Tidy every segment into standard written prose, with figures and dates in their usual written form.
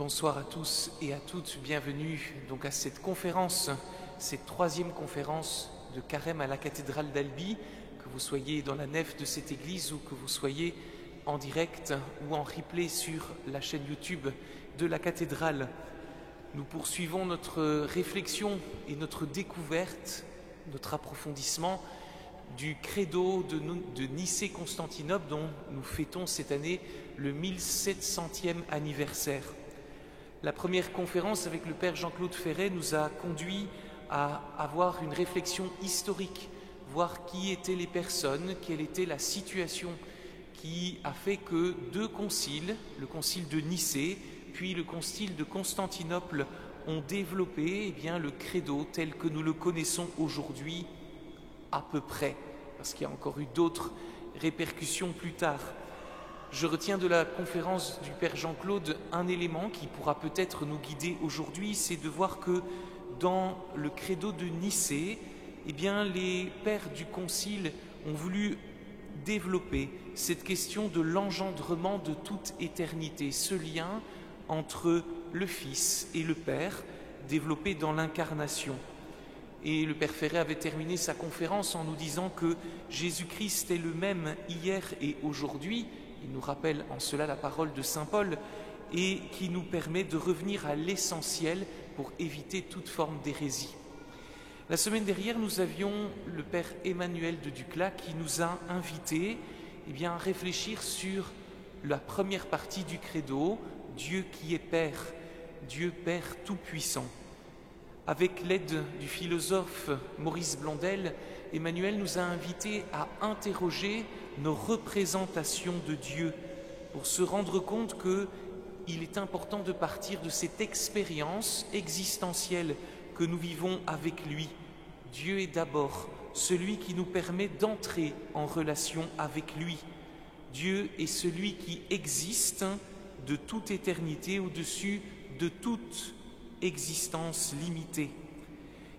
Bonsoir à tous et à toutes, bienvenue donc à cette conférence, cette troisième conférence de Carême à la cathédrale d'Albi, que vous soyez dans la nef de cette église ou que vous soyez en direct ou en replay sur la chaîne YouTube de la cathédrale. Nous poursuivons notre réflexion et notre découverte, notre approfondissement du credo de Nicée-Constantinople dont nous fêtons cette année le 1700e anniversaire. La première conférence avec le Père Jean-Claude Ferret nous a conduit à avoir une réflexion historique, voir qui étaient les personnes, quelle était la situation qui a fait que deux conciles, le concile de Nicée puis le concile de Constantinople, ont développé le credo tel que nous le connaissons aujourd'hui à peu près, parce qu'il y a encore eu d'autres répercussions plus tard. Je retiens de la conférence du Père Jean-Claude un élément qui pourra peut-être nous guider aujourd'hui, c'est de voir que dans le credo de Nicée, les pères du concile ont voulu développer cette question de l'engendrement de toute éternité, ce lien entre le Fils et le Père, développé dans l'incarnation. Et le Père Ferret avait terminé sa conférence en nous disant que Jésus-Christ est le même hier et aujourd'hui. Il nous rappelle en cela la parole de saint Paul et qui nous permet de revenir à l'essentiel pour éviter toute forme d'hérésie. La semaine dernière, nous avions le Père Emmanuel de Duclas qui nous a invités à réfléchir sur la première partie du credo, Dieu qui est Père, Dieu Père Tout-Puissant. Avec l'aide du philosophe Maurice Blondel, Emmanuel nous a invités à interroger nos représentations de Dieu pour se rendre compte qu'il est important de partir de cette expérience existentielle que nous vivons avec lui. Dieu est d'abord celui qui nous permet d'entrer en relation avec lui. Dieu est celui qui existe de toute éternité au-dessus de toute existence limitée.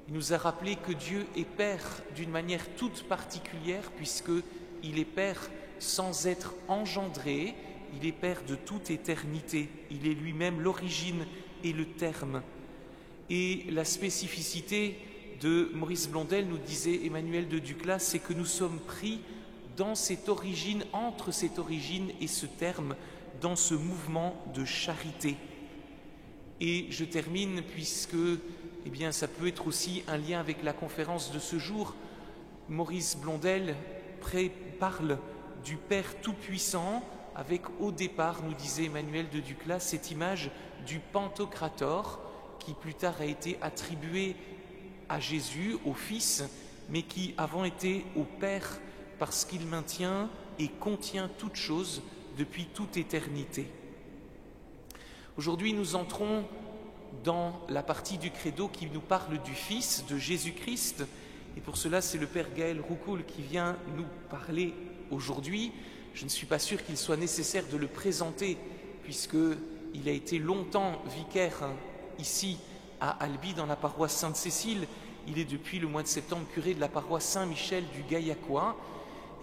Il nous a rappelé que Dieu est Père d'une manière toute particulière puisqu'il est Père sans être engendré, il est Père de toute éternité, il est lui-même l'origine et le terme. Et la spécificité de Maurice Blondel, nous disait Emmanuel de Duclas, c'est que nous sommes pris dans cette origine, entre cette origine et ce terme, dans ce mouvement de charité. Et je termine puisque ça peut être aussi un lien avec la conférence de ce jour. Maurice Blondel parle du Père Tout-Puissant avec au départ, nous disait Emmanuel de Duclas, cette image du Pantocrator qui plus tard a été attribué à Jésus, au Fils, mais qui avant était au Père parce qu'il maintient et contient toutes choses depuis toute éternité. Aujourd'hui, nous entrons dans la partie du credo qui nous parle du Fils, de Jésus-Christ. Et pour cela, c'est le Père Gaël Roucoul qui vient nous parler aujourd'hui. Je ne suis pas sûr qu'il soit nécessaire de le présenter, puisqu'il a été longtemps vicaire ici à Albi, dans la paroisse Sainte-Cécile. Il est depuis le mois de septembre curé de la paroisse Saint-Michel du Gaillacois.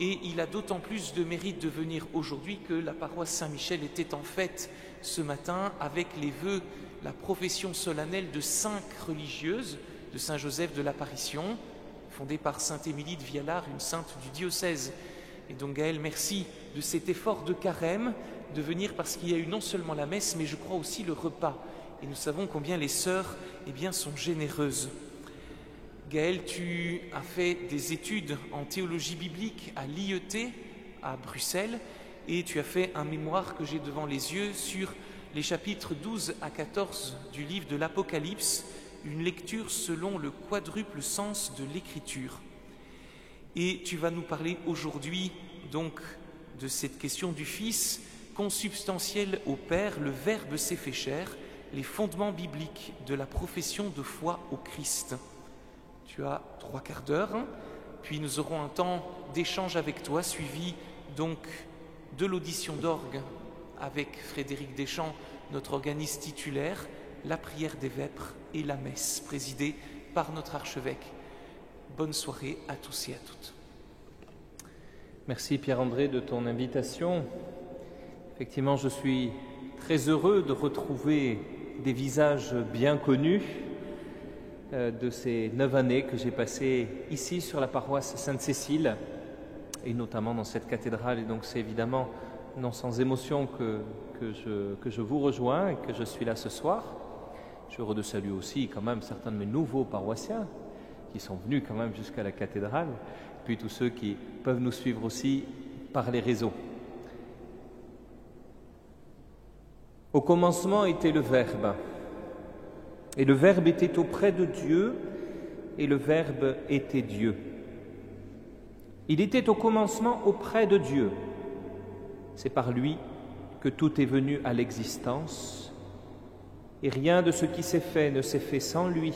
Et il a d'autant plus de mérite de venir aujourd'hui que la paroisse Saint-Michel était en fête ce matin avec les vœux, la profession solennelle de 5 religieuses de Saint-Joseph de l'Apparition, fondée par sainte Émilie de Vialard, une sainte du diocèse. Et donc Gaël, merci de cet effort de carême, de venir parce qu'il y a eu non seulement la messe, mais je crois aussi le repas. Et nous savons combien les sœurs sont généreuses. Gaël, tu as fait des études en théologie biblique à l'IET à Bruxelles et tu as fait un mémoire que j'ai devant les yeux sur les chapitres 12 à 14 du livre de l'Apocalypse, une lecture selon le quadruple sens de l'Écriture. Et tu vas nous parler aujourd'hui donc de cette question du Fils, consubstantiel au Père, le Verbe s'est fait chair, les fondements bibliques de la profession de foi au Christ. Tu as 3 quarts d'heure, puis nous aurons un temps d'échange avec toi, suivi donc de l'audition d'orgue avec Frédéric Deschamps, notre organiste titulaire, la prière des vêpres et la messe, présidée par notre archevêque. Bonne soirée à tous et à toutes. Merci Pierre-André de ton invitation. Effectivement, je suis Très heureux de retrouver des visages bien connus de ces 9 années que j'ai passées ici sur la paroisse Sainte-Cécile et notamment dans cette cathédrale. Et donc c'est évidemment non sans émotion que je vous rejoins et que je suis là ce soir. Je suis heureux de saluer aussi quand même certains de mes nouveaux paroissiens qui sont venus quand même jusqu'à la cathédrale, puis tous ceux qui peuvent nous suivre aussi par les réseaux. Au commencement était le Verbe, et le Verbe était auprès de Dieu, et le Verbe était Dieu. Il était au commencement auprès de Dieu. C'est par lui que tout est venu à l'existence, et rien de ce qui s'est fait ne s'est fait sans lui.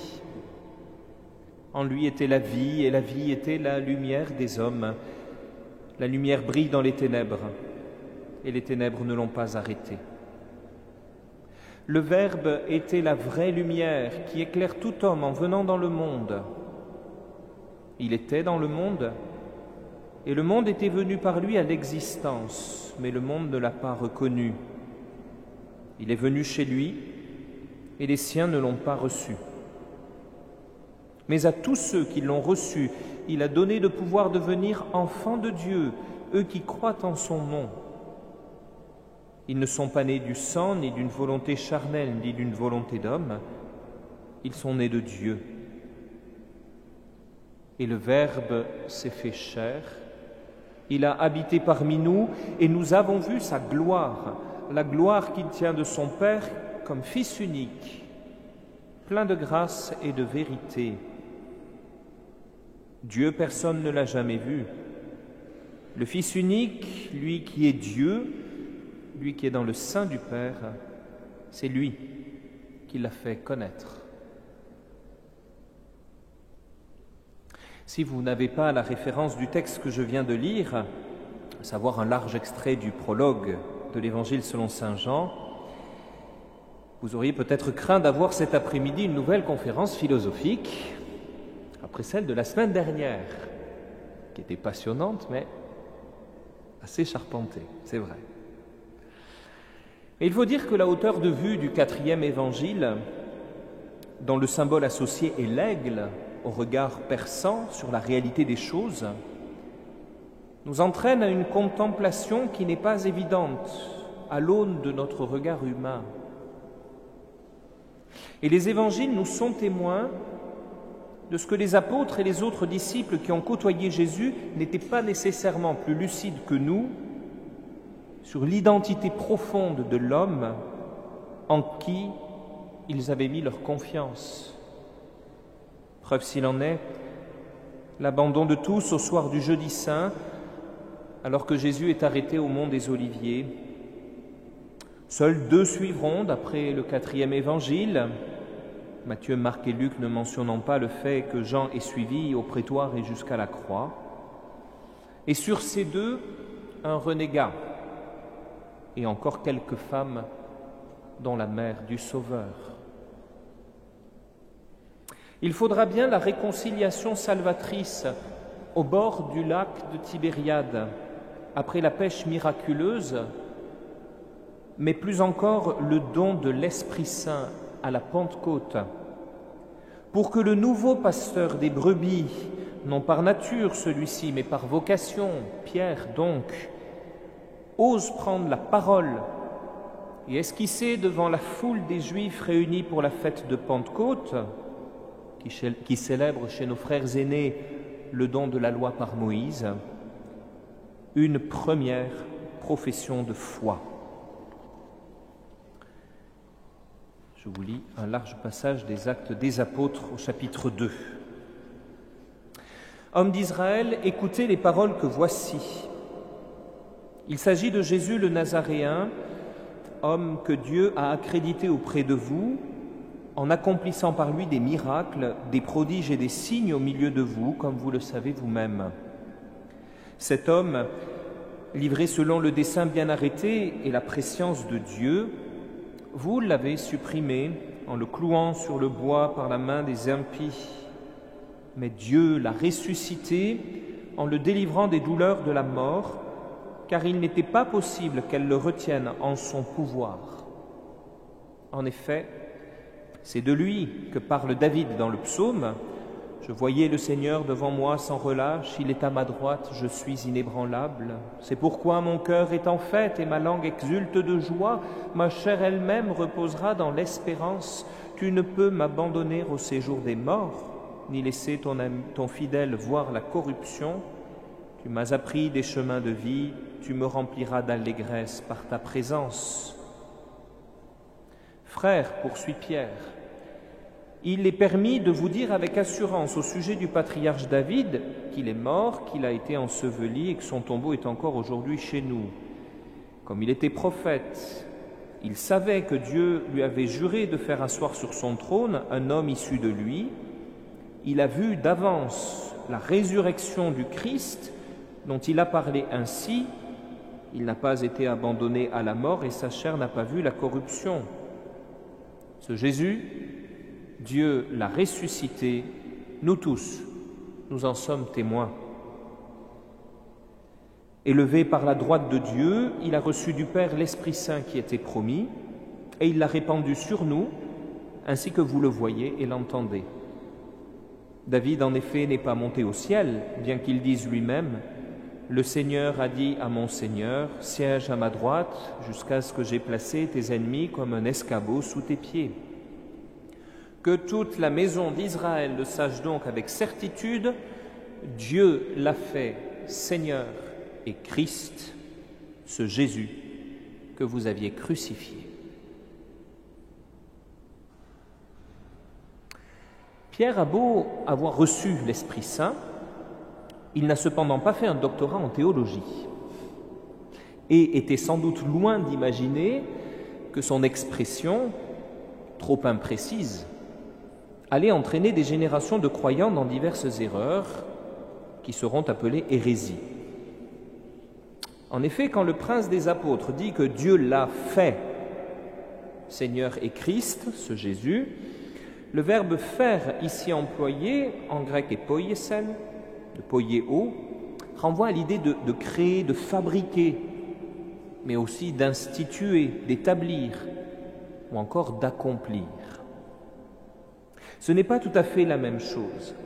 En lui était la vie, et la vie était la lumière des hommes. La lumière brille dans les ténèbres, et les ténèbres ne l'ont pas arrêtée. Le Verbe était la vraie lumière qui éclaire tout homme en venant dans le monde. Il était dans le monde, et le monde était venu par lui à l'existence, mais le monde ne l'a pas reconnu. Il est venu chez lui, et les siens ne l'ont pas reçu. Mais à tous ceux qui l'ont reçu, il a donné le pouvoir de devenir enfants de Dieu, eux qui croient en son nom. Ils ne sont pas nés du sang, ni d'une volonté charnelle, ni d'une volonté d'homme. Ils sont nés de Dieu. Et le Verbe s'est fait chair. Il a habité parmi nous, et nous avons vu sa gloire, la gloire qu'il tient de son Père comme Fils unique, plein de grâce et de vérité. Dieu, personne ne l'a jamais vu. Le Fils unique, lui qui est Dieu, lui qui est dans le sein du Père, c'est lui qui l'a fait connaître. Si vous n'avez pas la référence du texte que je viens de lire, à savoir un large extrait du prologue de l'Évangile selon saint Jean, vous auriez peut-être craint d'avoir cet après-midi une nouvelle conférence philosophique, après celle de la semaine dernière, qui était passionnante, mais assez charpentée, c'est vrai. Et il faut dire que la hauteur de vue du 4e évangile, dont le symbole associé est l'aigle, au regard perçant sur la réalité des choses, nous entraîne à une contemplation qui n'est pas évidente à l'aune de notre regard humain. Et les évangiles nous sont témoins de ce que les apôtres et les autres disciples qui ont côtoyé Jésus n'étaient pas nécessairement plus lucides que nous sur l'identité profonde de l'homme en qui ils avaient mis leur confiance. Preuve s'il en est, l'abandon de tous au soir du jeudi saint, alors que Jésus est arrêté au mont des Oliviers. Seuls 2 suivront, d'après le 4e évangile, Matthieu, Marc et Luc ne mentionnant pas le fait que Jean est suivi au prétoire et jusqu'à la croix. Et sur ces 2, un renégat, et encore quelques femmes, dont la mère du Sauveur. Il faudra bien la réconciliation salvatrice au bord du lac de Tibériade, après la pêche miraculeuse, mais plus encore le don de l'Esprit Saint à la Pentecôte, pour que le nouveau pasteur des brebis, non par nature celui-ci, mais par vocation, Pierre donc, ose prendre la parole et esquisser devant la foule des Juifs réunis pour la fête de Pentecôte, qui célèbre chez nos frères aînés le don de la loi par Moïse, une première profession de foi. Je vous lis un large passage des Actes des Apôtres au chapitre 2. Hommes d'Israël, écoutez les paroles que voici. Il s'agit de Jésus le Nazaréen, homme que Dieu a accrédité auprès de vous, en accomplissant par lui des miracles, des prodiges et des signes au milieu de vous, comme vous le savez vous-même. Cet homme, livré selon le dessein bien arrêté et la prescience de Dieu, vous l'avez supprimé en le clouant sur le bois par la main des impies. Mais Dieu l'a ressuscité en le délivrant des douleurs de la mort, car il n'était pas possible qu'elle le retienne en son pouvoir. En effet, c'est de lui que parle David dans le psaume. « Je voyais le Seigneur devant moi sans relâche, il est à ma droite, je suis inébranlable. C'est pourquoi mon cœur est en fête et ma langue exulte de joie, ma chair elle-même reposera dans l'espérance. Tu ne peux m'abandonner au séjour des morts, ni laisser ton fidèle voir la corruption. Tu m'as appris des chemins de vie, tu me rempliras d'allégresse par ta présence. » Frères, poursuit Pierre, il est permis de vous dire avec assurance au sujet du patriarche David qu'il est mort, qu'il a été enseveli et que son tombeau est encore aujourd'hui chez nous. Comme il était prophète, il savait que Dieu lui avait juré de faire asseoir sur son trône un homme issu de lui. Il a vu d'avance la résurrection du Christ dont il a parlé ainsi. Il n'a pas été abandonné à la mort et sa chair n'a pas vu la corruption. Ce Jésus, Dieu l'a ressuscité, nous tous, nous en sommes témoins. Élevé par la droite de Dieu, il a reçu du Père l'Esprit Saint qui était promis, et il l'a répandu sur nous, ainsi que vous le voyez et l'entendez. David, en effet, n'est pas monté au ciel, bien qu'il dise lui-même « Le Seigneur a dit à mon Seigneur, siège à ma droite, jusqu'à ce que j'aie placé tes ennemis comme un escabeau sous tes pieds. » Que toute la maison d'Israël le sache donc avec certitude, Dieu l'a fait Seigneur et Christ, ce Jésus que vous aviez crucifié. Pierre a beau avoir reçu l'Esprit Saint, il n'a cependant pas fait un doctorat en théologie et était sans doute loin d'imaginer que son expression, trop imprécise, allait entraîner des générations de croyants dans diverses erreurs qui seront appelées hérésies. En effet, quand le prince des apôtres dit que Dieu l'a fait Seigneur et Christ, ce Jésus, le verbe « faire » ici employé, en grec est poiesen, de poieo, renvoie à l'idée de créer, de fabriquer, mais aussi d'instituer, d'établir, ou encore d'accomplir. Ce n'est pas tout à fait la même chose.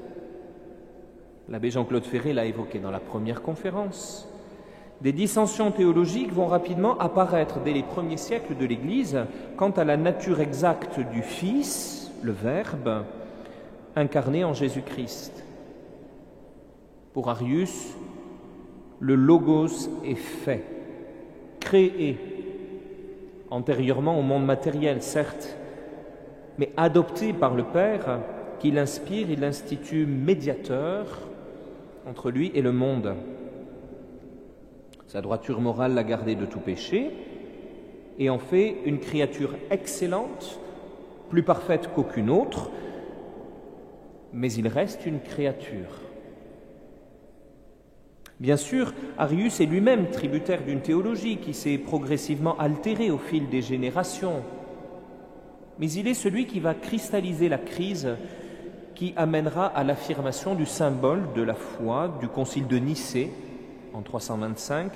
L'abbé Jean-Claude Ferré l'a évoqué dans la première conférence. Des dissensions théologiques vont rapidement apparaître dès les premiers siècles de l'Église quant à la nature exacte du Fils, le Verbe, incarné en Jésus-Christ. Pour Arius, le Logos est fait, créé, antérieurement au monde matériel, certes, mais adopté par le Père, qui l'inspire et l'institue médiateur entre lui et le monde. Sa droiture morale l'a gardé de tout péché et en fait une créature excellente, plus parfaite qu'aucune autre, mais il reste une créature. Bien sûr, Arius est lui-même tributaire d'une théologie qui s'est progressivement altérée au fil des générations, mais il est celui qui va cristalliser la crise qui amènera à l'affirmation du symbole de la foi du concile de Nicée en 325,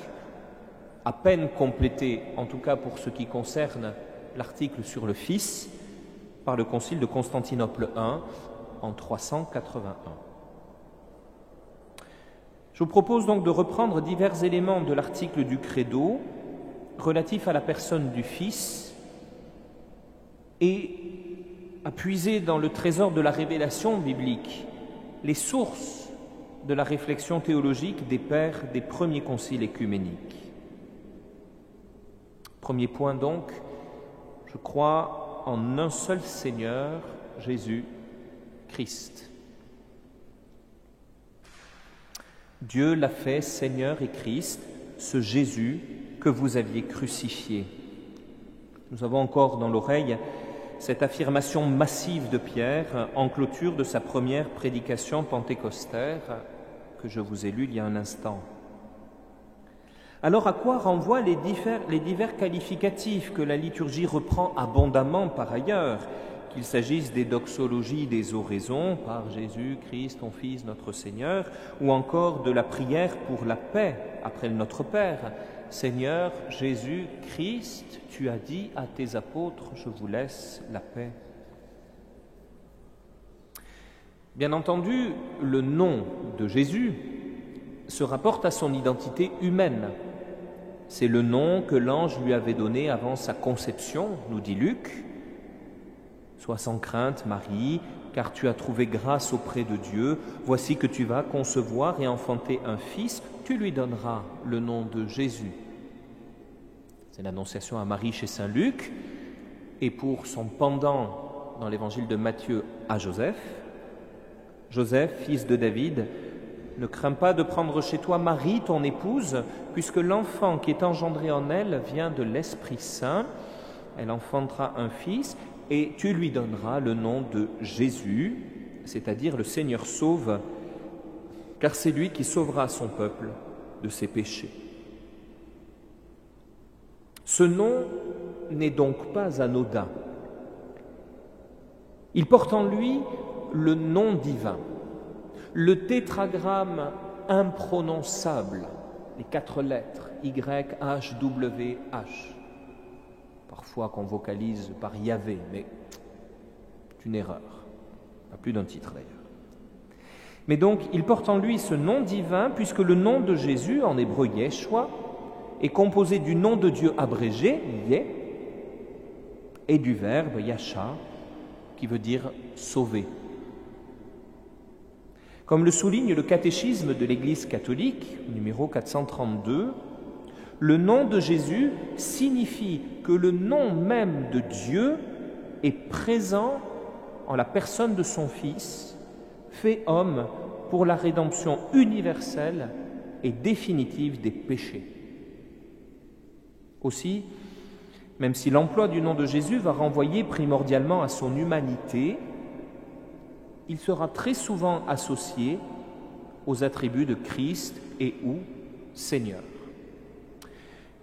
à peine complété, en tout cas pour ce qui concerne l'article sur le Fils, par le concile de Constantinople I en 381. Je vous propose donc de reprendre divers éléments de l'article du Credo relatif à la personne du Fils et à puiser dans le trésor de la révélation biblique les sources de la réflexion théologique des pères des premiers conciles œcuméniques. Premier point donc, je crois en un seul Seigneur, Jésus-Christ. Dieu l'a fait Seigneur et Christ, ce Jésus que vous aviez crucifié. Nous avons encore dans l'oreille cette affirmation massive de Pierre en clôture de sa première prédication pentecostère que je vous ai lue il y a un instant. Alors à quoi renvoient les divers qualificatifs que la liturgie reprend abondamment par ailleurs, qu'il s'agisse des doxologies des oraisons par Jésus, Christ, ton Fils, notre Seigneur, ou encore de la prière pour la paix après le Notre Père, Seigneur Jésus Christ, tu as dit à tes apôtres, je vous laisse la paix. Bien entendu, le nom de Jésus se rapporte à son identité humaine. C'est le nom que l'ange lui avait donné avant sa conception, nous dit Luc. « Sois sans crainte, Marie, car tu as trouvé grâce auprès de Dieu. Voici que tu vas concevoir et enfanter un fils. Tu lui donneras le nom de Jésus. » C'est l'annonciation à Marie chez saint Luc. Et pour son pendant dans l'évangile de Matthieu à Joseph, « Joseph, fils de David, ne crains pas de prendre chez toi Marie, ton épouse, puisque l'enfant qui est engendré en elle vient de l'Esprit Saint. Elle enfantera un fils, et tu lui donneras le nom de Jésus, c'est-à-dire le Seigneur sauve, car c'est lui qui sauvera son peuple de ses péchés. » Ce nom n'est donc pas anodin. Il porte en lui le nom divin, le tétragramme imprononçable, les 4 lettres Y, H, W, H, parfois qu'on vocalise par Yahvé, mais c'est une erreur, pas plus d'un titre d'ailleurs. Mais donc, il porte en lui ce nom divin, puisque le nom de Jésus, en hébreu Yeshua, est composé du nom de Dieu abrégé, Yé, et du verbe Yasha, qui veut dire sauver. Comme le souligne le catéchisme de l'Église catholique, numéro 432, le nom de Jésus signifie que le nom même de Dieu est présent en la personne de son Fils, fait homme pour la rédemption universelle et définitive des péchés. Aussi, même si l'emploi du nom de Jésus va renvoyer primordialement à son humanité, il sera très souvent associé aux attributs de Christ et ou Seigneur.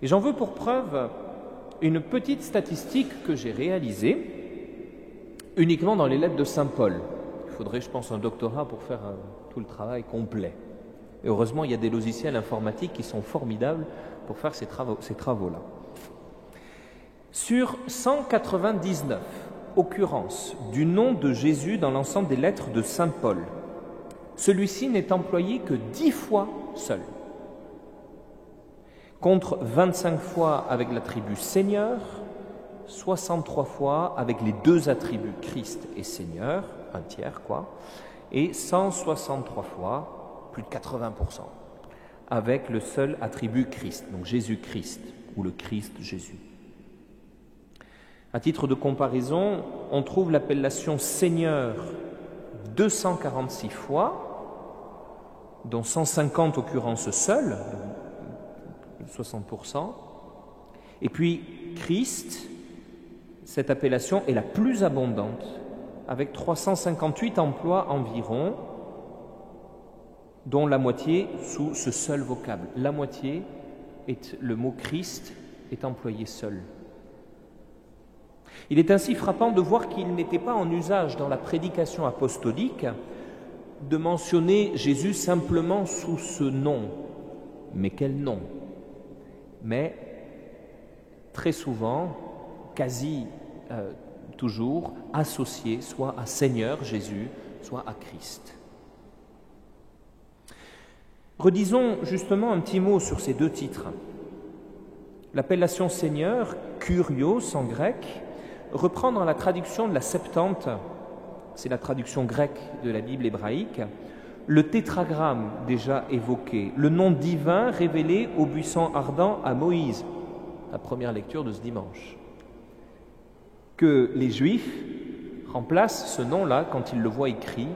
Et j'en veux pour preuve une petite statistique que j'ai réalisée uniquement dans les lettres de saint Paul. Il faudrait, je pense, un doctorat pour faire tout le travail complet. Et heureusement, il y a des logiciels informatiques qui sont formidables pour faire ces travaux-là. Sur 199 occurrences du nom de Jésus dans l'ensemble des lettres de saint Paul, celui-ci n'est employé que 10 fois seul, contre 25 fois avec l'attribut Seigneur, 63 fois avec les 2 attributs Christ et Seigneur, un tiers quoi, et 163 fois, plus de 80%, avec le seul attribut Christ, donc Jésus-Christ, ou le Christ Jésus. À titre de comparaison, on trouve l'appellation Seigneur 246 fois, dont 150 occurrences seules, 60%. Et puis Christ, cette appellation est la plus abondante, avec 358 emplois environ, dont la moitié sous ce seul vocable. La moitié, le mot Christ est employé seul. Il est ainsi frappant de voir qu'il n'était pas en usage dans la prédication apostolique de mentionner Jésus simplement sous ce nom. Mais quel nom? Mais très souvent, quasi toujours, associé soit à Seigneur Jésus, soit à Christ. Redisons justement un petit mot sur ces 2 titres. L'appellation Seigneur, Kurios en grec, reprend dans la traduction de la Septante, c'est la traduction grecque de la Bible hébraïque, le tétragramme déjà évoqué, le nom divin révélé au buisson ardent à Moïse, la première lecture de ce dimanche. Que les Juifs remplacent ce nom-là, quand ils le voient écrit,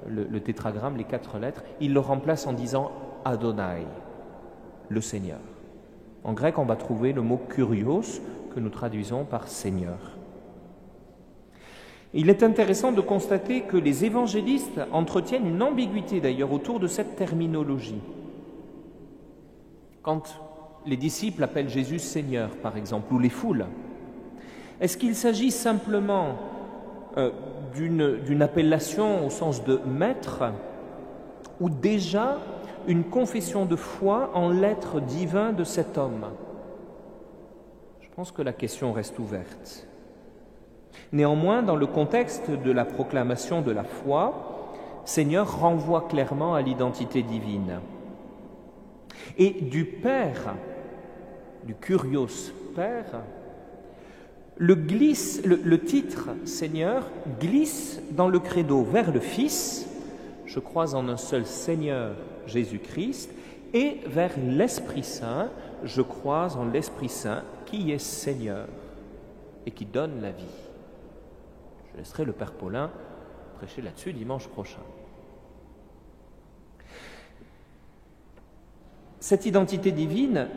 le tétragramme, les 4 lettres, ils le remplacent en disant Adonai, le Seigneur. En grec, on va trouver le mot Kurios, que nous traduisons par Seigneur. Il est intéressant de constater que les évangélistes entretiennent une ambiguïté d'ailleurs autour de cette terminologie. Quand les disciples appellent Jésus Seigneur, par exemple, ou les foules, est-ce qu'il s'agit simplement d'une appellation au sens de maître, ou déjà une confession de foi en l'être divin de cet homme? Je pense que la question reste ouverte. Néanmoins, dans le contexte de la proclamation de la foi, Seigneur renvoie clairement à l'identité divine. Et du Père, du Kurios Père, le titre Seigneur glisse dans le credo vers le Fils, je crois en un seul Seigneur Jésus-Christ, et vers l'Esprit Saint, je crois en l'Esprit Saint qui est Seigneur et qui donne la vie. Je laisserai le Père Paulin prêcher là-dessus dimanche prochain. Cette identité divine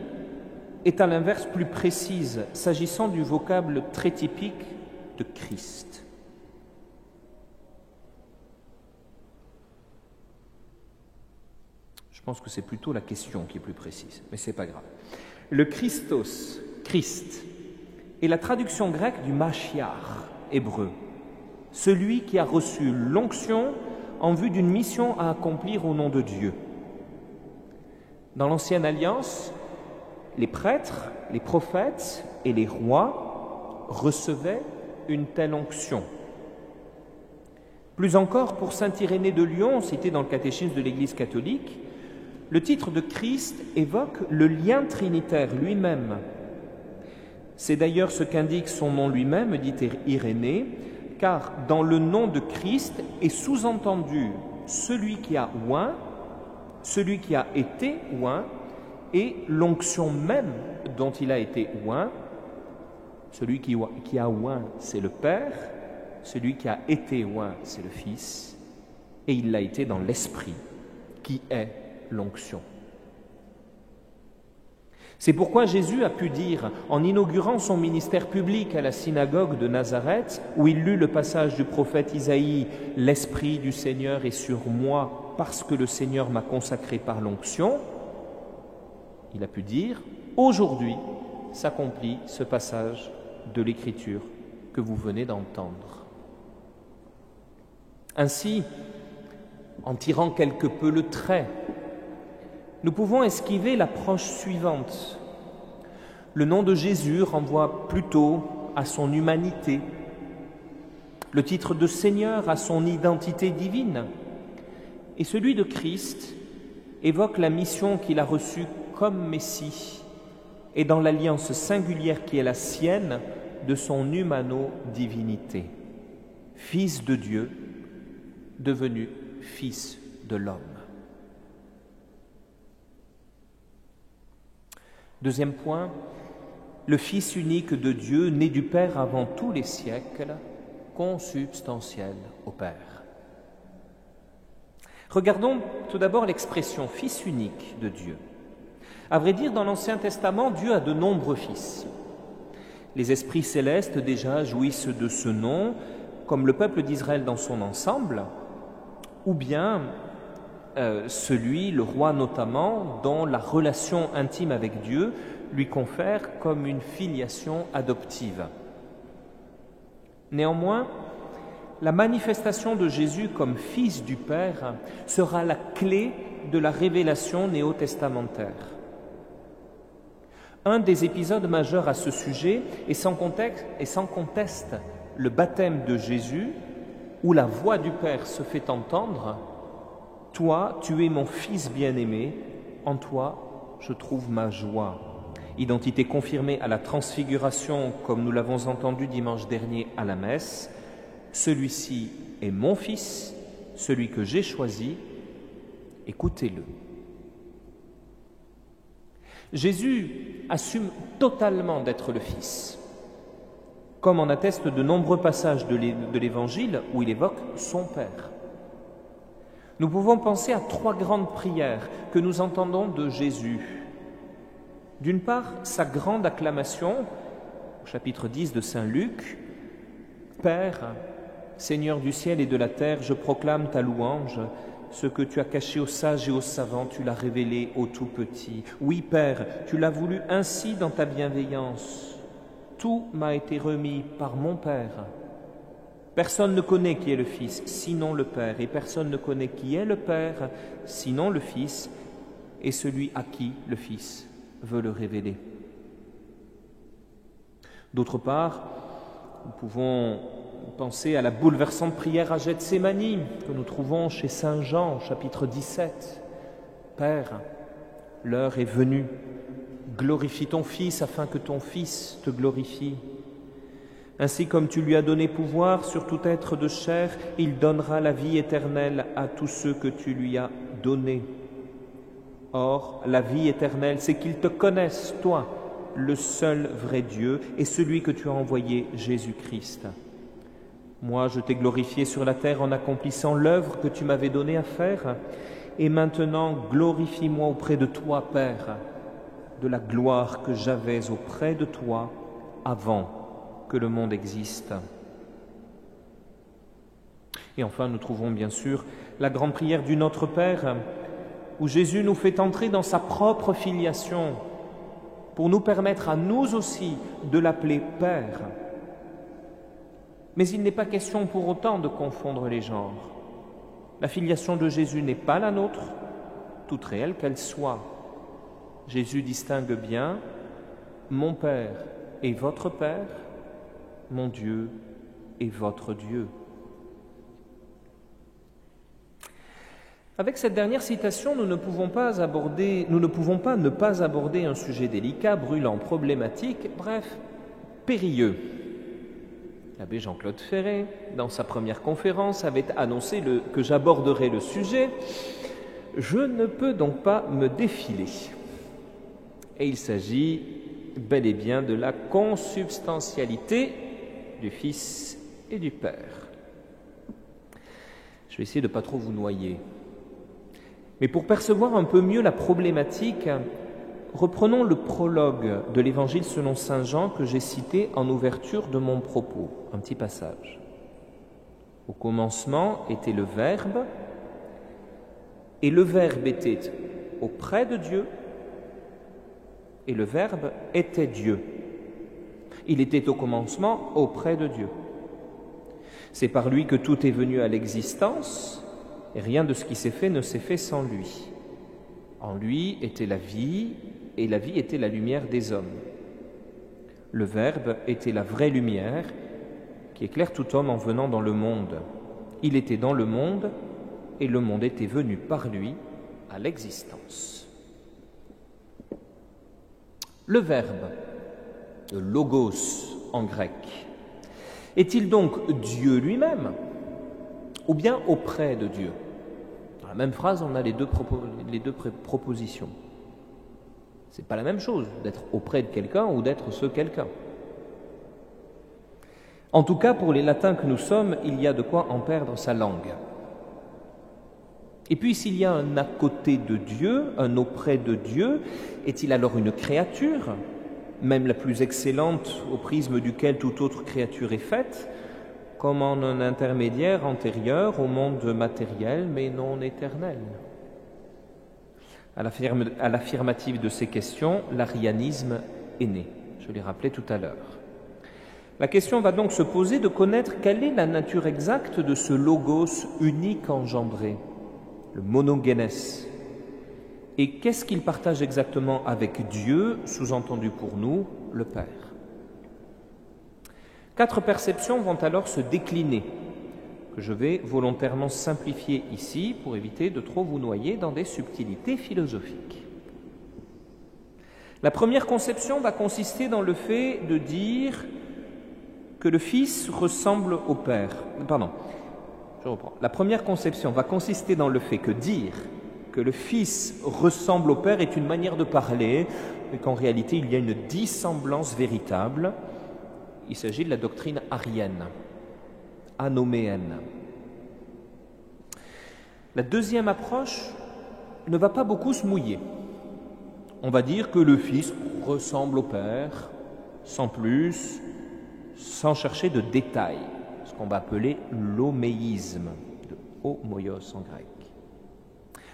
est à l'inverse plus précise s'agissant du vocable très typique de Christ. Je pense que c'est plutôt la question qui est plus précise, mais ce n'est pas grave. Le Christos, Christ, est la traduction grecque du Mashiach hébreu, celui qui a reçu l'onction en vue d'une mission à accomplir au nom de Dieu. Dans l'Ancienne Alliance, les prêtres, les prophètes et les rois recevaient une telle onction. Plus encore, pour saint Irénée de Lyon, cité dans le catéchisme de l'Église catholique, le titre de Christ évoque le lien trinitaire lui-même. C'est d'ailleurs ce qu'indique son nom lui-même, dit Irénée, car dans le nom de Christ est sous-entendu celui qui a oint, celui qui a été oint, et l'onction même dont il a été oint. Celui qui a oint, c'est le Père, celui qui a été oint, c'est le Fils, et il l'a été dans l'Esprit, qui est l'onction. C'est pourquoi Jésus a pu dire, en inaugurant son ministère public à la synagogue de Nazareth, où il lut le passage du prophète Isaïe, « L'Esprit du Seigneur est sur moi, parce que le Seigneur m'a consacré par l'onction », il a pu dire, « Aujourd'hui s'accomplit ce passage de l'Écriture que vous venez d'entendre. » Ainsi, en tirant quelque peu le trait, nous pouvons esquiver l'approche suivante. Le nom de Jésus renvoie plutôt à son humanité, le titre de Seigneur à son identité divine, et celui de Christ évoque la mission qu'il a reçue comme Messie et dans l'alliance singulière qui est la sienne de son humano-divinité, Fils de Dieu, devenu Fils de l'homme. Deuxième point, le Fils unique de Dieu, né du Père avant tous les siècles, consubstantiel au Père. Regardons tout d'abord l'expression « Fils unique de Dieu ». À vrai dire, dans l'Ancien Testament, Dieu a de nombreux fils. Les esprits célestes déjà jouissent de ce nom, comme le peuple d'Israël dans son ensemble, ou bien le roi notamment, dont la relation intime avec Dieu lui confère comme une filiation adoptive. Néanmoins, la manifestation de Jésus comme Fils du Père sera la clé de la révélation néo-testamentaire. Un des épisodes majeurs à ce sujet est sans conteste le baptême de Jésus, où la voix du Père se fait entendre « Toi, tu es mon Fils bien-aimé, en toi, je trouve ma joie ». Identité confirmée à la transfiguration, comme nous l'avons entendu dimanche dernier à la messe. Celui-ci est mon Fils, celui que j'ai choisi, écoutez-le. Jésus assume totalement d'être le Fils, comme en attestent de nombreux passages de l'Évangile où il évoque son Père. Nous pouvons penser à 3 grandes prières que nous entendons de Jésus. D'une part, sa grande acclamation, au chapitre 10 de Saint Luc, « Père, Seigneur du ciel et de la terre, je proclame ta louange. Ce que tu as caché aux sages et aux savants, tu l'as révélé aux tout-petits. Oui, Père, tu l'as voulu ainsi dans ta bienveillance. Tout m'a été remis par mon Père. Personne ne connaît qui est le Fils, sinon le Père, et personne ne connaît qui est le Père, sinon le Fils, et celui à qui le Fils veut le révéler. D'autre part, nous pouvons penser à la bouleversante prière à Gethsémani que nous trouvons chez Saint Jean, chapitre 17. Père, l'heure est venue, glorifie ton Fils afin que ton Fils te glorifie. Ainsi comme tu lui as donné pouvoir sur tout être de chair, il donnera la vie éternelle à tous ceux que tu lui as donnés. Or, la vie éternelle, c'est qu'ils te connaissent, toi, le seul vrai Dieu, et celui que tu as envoyé, Jésus-Christ. Moi, je t'ai glorifié sur la terre en accomplissant l'œuvre que tu m'avais donnée à faire, et maintenant, glorifie-moi auprès de toi, Père, de la gloire que j'avais auprès de toi avant que le monde existe. Et enfin, nous trouvons bien sûr la grande prière du Notre Père, où Jésus nous fait entrer dans sa propre filiation, pour nous permettre à nous aussi de l'appeler Père. Mais il n'est pas question pour autant de confondre les genres. La filiation de Jésus n'est pas la nôtre, toute réelle qu'elle soit. Jésus distingue bien « Mon Père est votre Père, mon Dieu est votre Dieu ». Avec cette dernière citation, nous ne pouvons pas ne pas aborder un sujet délicat, brûlant, problématique, bref, périlleux. L'abbé Jean-Claude Ferret, dans sa première conférence, avait annoncé que j'aborderais le sujet. Je ne peux donc pas me défiler. Et il s'agit bel et bien de la consubstantialité du Fils et du Père. Je vais essayer de ne pas trop vous noyer. Mais pour percevoir un peu mieux la problématique, reprenons le prologue de l'Évangile selon saint Jean que j'ai cité en ouverture de mon propos. Un petit passage. Au commencement était le Verbe, et le Verbe était auprès de Dieu, et le Verbe était Dieu. Il était au commencement auprès de Dieu. C'est par lui que tout est venu à l'existence, et rien de ce qui s'est fait ne s'est fait sans lui. En lui était la vie, et la vie était la lumière des hommes. Le Verbe était la vraie lumière qui éclaire tout homme en venant dans le monde. Il était dans le monde, et le monde était venu par lui à l'existence. Le Verbe, le logos en grec, est-il donc Dieu lui-même ou bien auprès de Dieu? Dans la même phrase, on a les deux propositions. Ce n'est pas la même chose d'être auprès de quelqu'un ou d'être ce quelqu'un. En tout cas, pour les latins que nous sommes, il y a de quoi en perdre sa langue. Et puis, s'il y a un à côté de Dieu, un auprès de Dieu, est-il alors une créature, même la plus excellente au prisme duquel toute autre créature est faite, comme en un intermédiaire antérieur au monde matériel, mais non éternel? À l'affirmative de ces questions, l'arianisme est né. Je l'ai rappelé tout à l'heure. La question va donc se poser de connaître quelle est la nature exacte de ce logos unique engendré, le monogénès. Et qu'est-ce qu'il partage exactement avec Dieu, sous-entendu pour nous, le Père? 4 perceptions vont alors se décliner, que je vais volontairement simplifier ici pour éviter de trop vous noyer dans des subtilités philosophiques. La première conception va consister dans le fait de dire que le Fils ressemble au Père. Je reprends. La première conception va consister dans le fait que dire que le Fils ressemble au Père est une manière de parler, mais qu'en réalité il y a une dissemblance véritable. Il s'agit de la doctrine arienne, anoméenne. La deuxième approche ne va pas beaucoup se mouiller. On va dire que le Fils ressemble au Père, sans plus, sans chercher de détails, ce qu'on va appeler l'homéisme, de homoios en grec.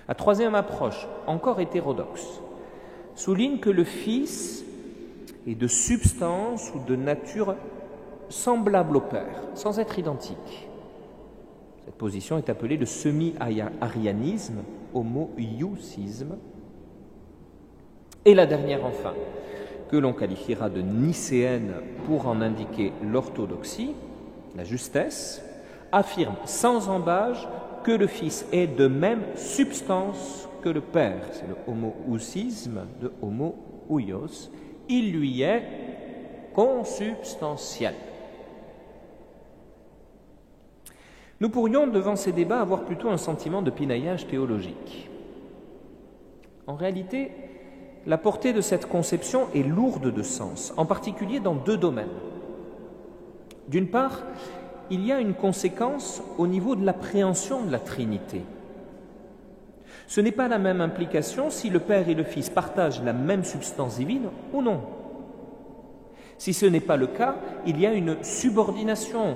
La troisième approche, encore hétérodoxe, souligne que le Fils est de substance ou de nature semblable au Père, sans être identique. Cette position est appelée le semi-arianisme, homoioussisme, Et la dernière enfin, que l'on qualifiera de nicéenne pour en indiquer l'orthodoxie, la justesse, affirme sans embâge que le Fils est de même substance que le Père. C'est le homoousiisme de homoouios. Il lui est consubstantiel. Nous pourrions, devant ces débats, avoir plutôt un sentiment de pinaillage théologique. En réalité, la portée de cette conception est lourde de sens, en particulier dans deux domaines. D'une part, il y a une conséquence au niveau de l'appréhension de la Trinité. Ce n'est pas la même implication si le Père et le Fils partagent la même substance divine ou non. Si ce n'est pas le cas, il y a une subordination,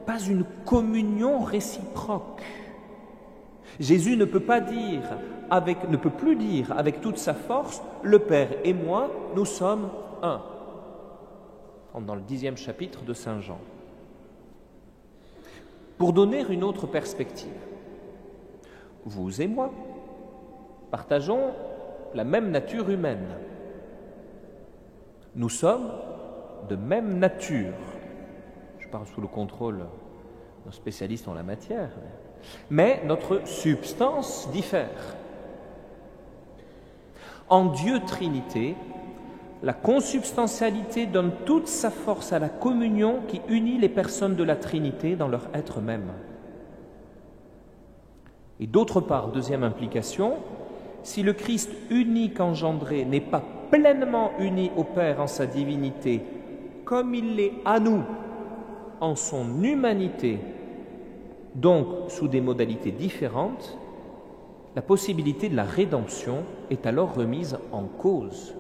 pas une communion réciproque. Jésus ne peut plus dire avec toute sa force « Le Père et moi, nous sommes un », comme dans le 10e chapitre de Saint Jean. Pour donner une autre perspective, vous et moi partageons la même nature humaine. Nous sommes de même nature. Je parle sous le contrôle d'un spécialiste en la matière. Mais notre substance diffère. En Dieu Trinité, la consubstantialité donne toute sa force à la communion qui unit les personnes de la Trinité dans leur être même. Et d'autre part, deuxième implication, si le Christ unique engendré n'est pas pleinement uni au Père en sa divinité, comme il l'est à nous en son humanité, donc sous des modalités différentes, la possibilité de la rédemption est alors remise en cause,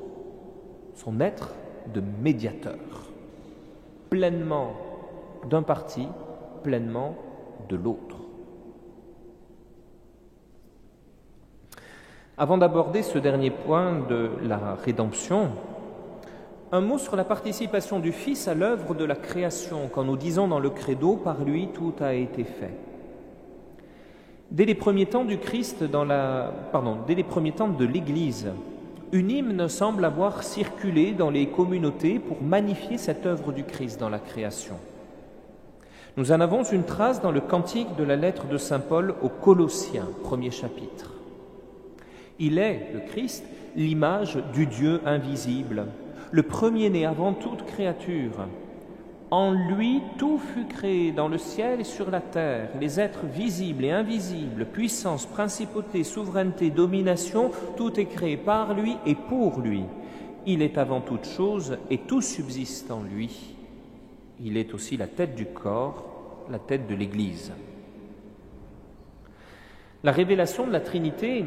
son être de médiateur, pleinement d'un parti, pleinement de l'autre. Avant d'aborder ce dernier point de la rédemption, un mot sur la participation du Fils à l'œuvre de la création, quand nous disons dans le credo « Par lui tout a été fait ». Dès les premiers temps du Christ, dès les premiers temps de l'Église, une hymne semble avoir circulé dans les communautés pour magnifier cette œuvre du Christ dans la création. Nous en avons une trace dans le cantique de la lettre de saint Paul aux Colossiens, premier chapitre. Il est, le Christ, l'image du Dieu invisible, le premier-né avant toute créature. En lui, tout fut créé dans le ciel et sur la terre, les êtres visibles et invisibles, puissance, principauté, souveraineté, domination, tout est créé par lui et pour lui. Il est avant toute chose et tout subsiste en lui. Il est aussi la tête du corps, la tête de l'Église. La révélation de la Trinité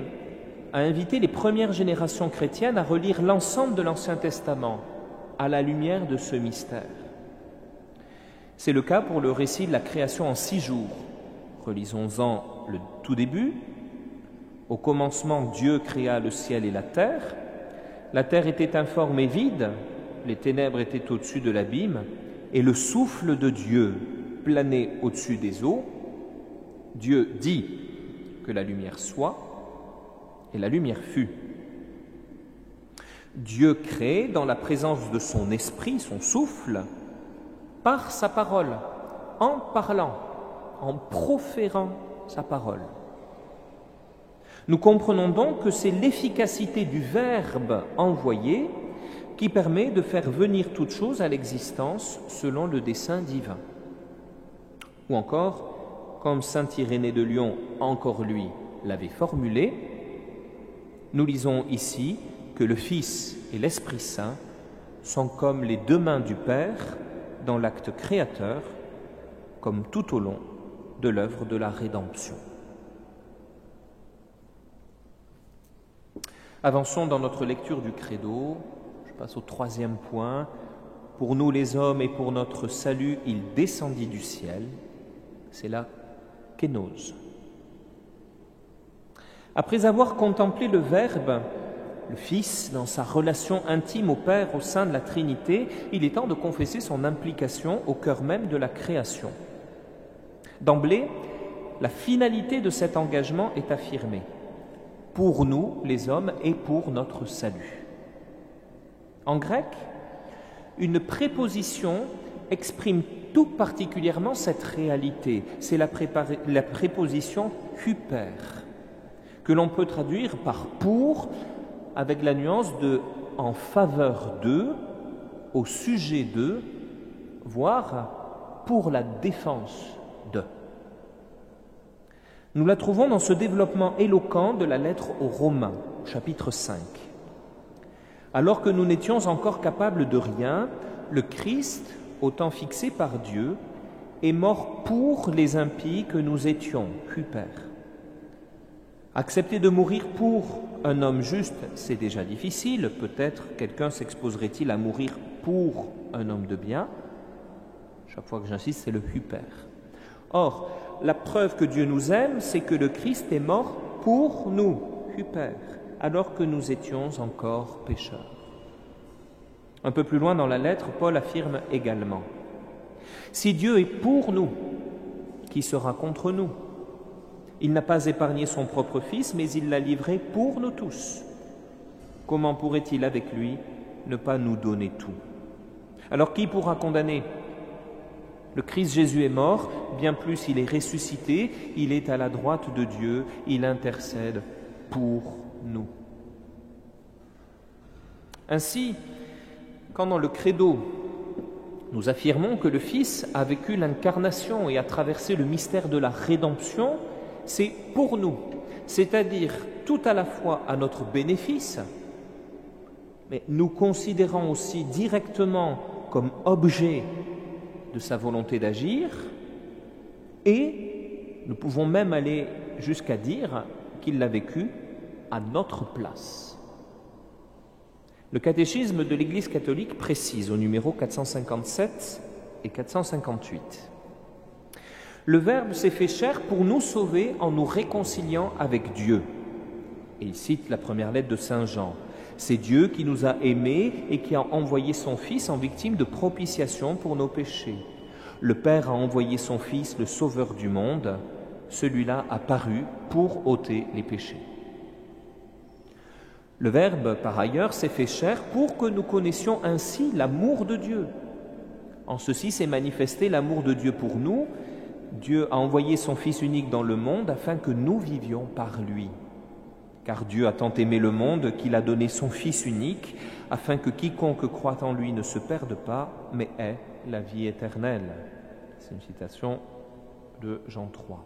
a invité les premières générations chrétiennes à relire l'ensemble de l'Ancien Testament à la lumière de ce mystère. C'est le cas pour le récit de la création en 6 jours. Relisons-en le tout début. Au commencement, Dieu créa le ciel et la terre. La terre était informe et vide, les ténèbres étaient au-dessus de l'abîme, et le souffle de Dieu planait au-dessus des eaux. Dieu dit que la lumière soit, et la lumière fut. Dieu crée dans la présence de son esprit, son souffle, par sa parole, en parlant, en proférant sa parole. Nous comprenons donc que c'est l'efficacité du Verbe envoyé qui permet de faire venir toute chose à l'existence selon le dessein divin. Ou encore, comme saint Irénée de Lyon, encore lui, l'avait formulé, nous lisons ici que le Fils et l'Esprit Saint sont comme les 2 mains du Père dans l'acte créateur, comme tout au long de l'œuvre de la rédemption. Avançons dans notre lecture du Credo. Je passe au 3e point. Pour nous les hommes et pour notre salut, il descendit du ciel. C'est la kénose. Après avoir contemplé le Verbe, le Fils, dans sa relation intime au Père au sein de la Trinité, il est temps de confesser son implication au cœur même de la création. D'emblée, la finalité de cet engagement est affirmée. Pour nous, les hommes, et pour notre salut. En grec, une préposition exprime tout particulièrement cette réalité. C'est la préposition hyper, que l'on peut traduire par pour, avec la nuance de en faveur de, au sujet de, voire pour la défense de. Nous la trouvons dans ce développement éloquent de la lettre aux Romains, chapitre 5. Alors que nous n'étions encore capables de rien, le Christ, au temps fixé par Dieu, est mort pour les impies que nous étions, hyper. Accepter de mourir pour un homme juste, c'est déjà difficile. Peut-être quelqu'un s'exposerait-il à mourir pour un homme de bien. Chaque fois que j'insiste, c'est le hyper. Or, la preuve que Dieu nous aime, c'est que le Christ est mort pour nous, hyper, alors que nous étions encore pécheurs. Un peu plus loin dans la lettre, Paul affirme également « Si Dieu est pour nous, qui sera contre nous ? Il n'a pas épargné son propre Fils, mais il l'a livré pour nous tous. Comment pourrait-il avec lui ne pas nous donner tout ? Alors qui pourra condamner ? Le Christ Jésus est mort, bien plus il est ressuscité, il est à la droite de Dieu, il intercède pour nous. » Ainsi, quand dans le Credo, nous affirmons que le Fils a vécu l'incarnation et a traversé le mystère de la rédemption, c'est pour nous, c'est-à-dire tout à la fois à notre bénéfice, mais nous considérons aussi directement comme objet de sa volonté d'agir, et nous pouvons même aller jusqu'à dire qu'il l'a vécu à notre place. Le catéchisme de l'Église catholique précise au numéro 457 et 458. Le Verbe s'est fait chair pour nous sauver en nous réconciliant avec Dieu. Et il cite la première lettre de Saint Jean. C'est Dieu qui nous a aimés et qui a envoyé son Fils en victime de propitiation pour nos péchés. Le Père a envoyé son Fils, le Sauveur du monde. Celui-là a paru pour ôter les péchés. Le Verbe, par ailleurs, s'est fait chair pour que nous connaissions ainsi l'amour de Dieu. En ceci s'est manifesté l'amour de Dieu pour nous. Dieu a envoyé son Fils unique dans le monde afin que nous vivions par lui. Car Dieu a tant aimé le monde qu'il a donné son Fils unique afin que quiconque croit en lui ne se perde pas, mais ait la vie éternelle. C'est une citation de Jean 3.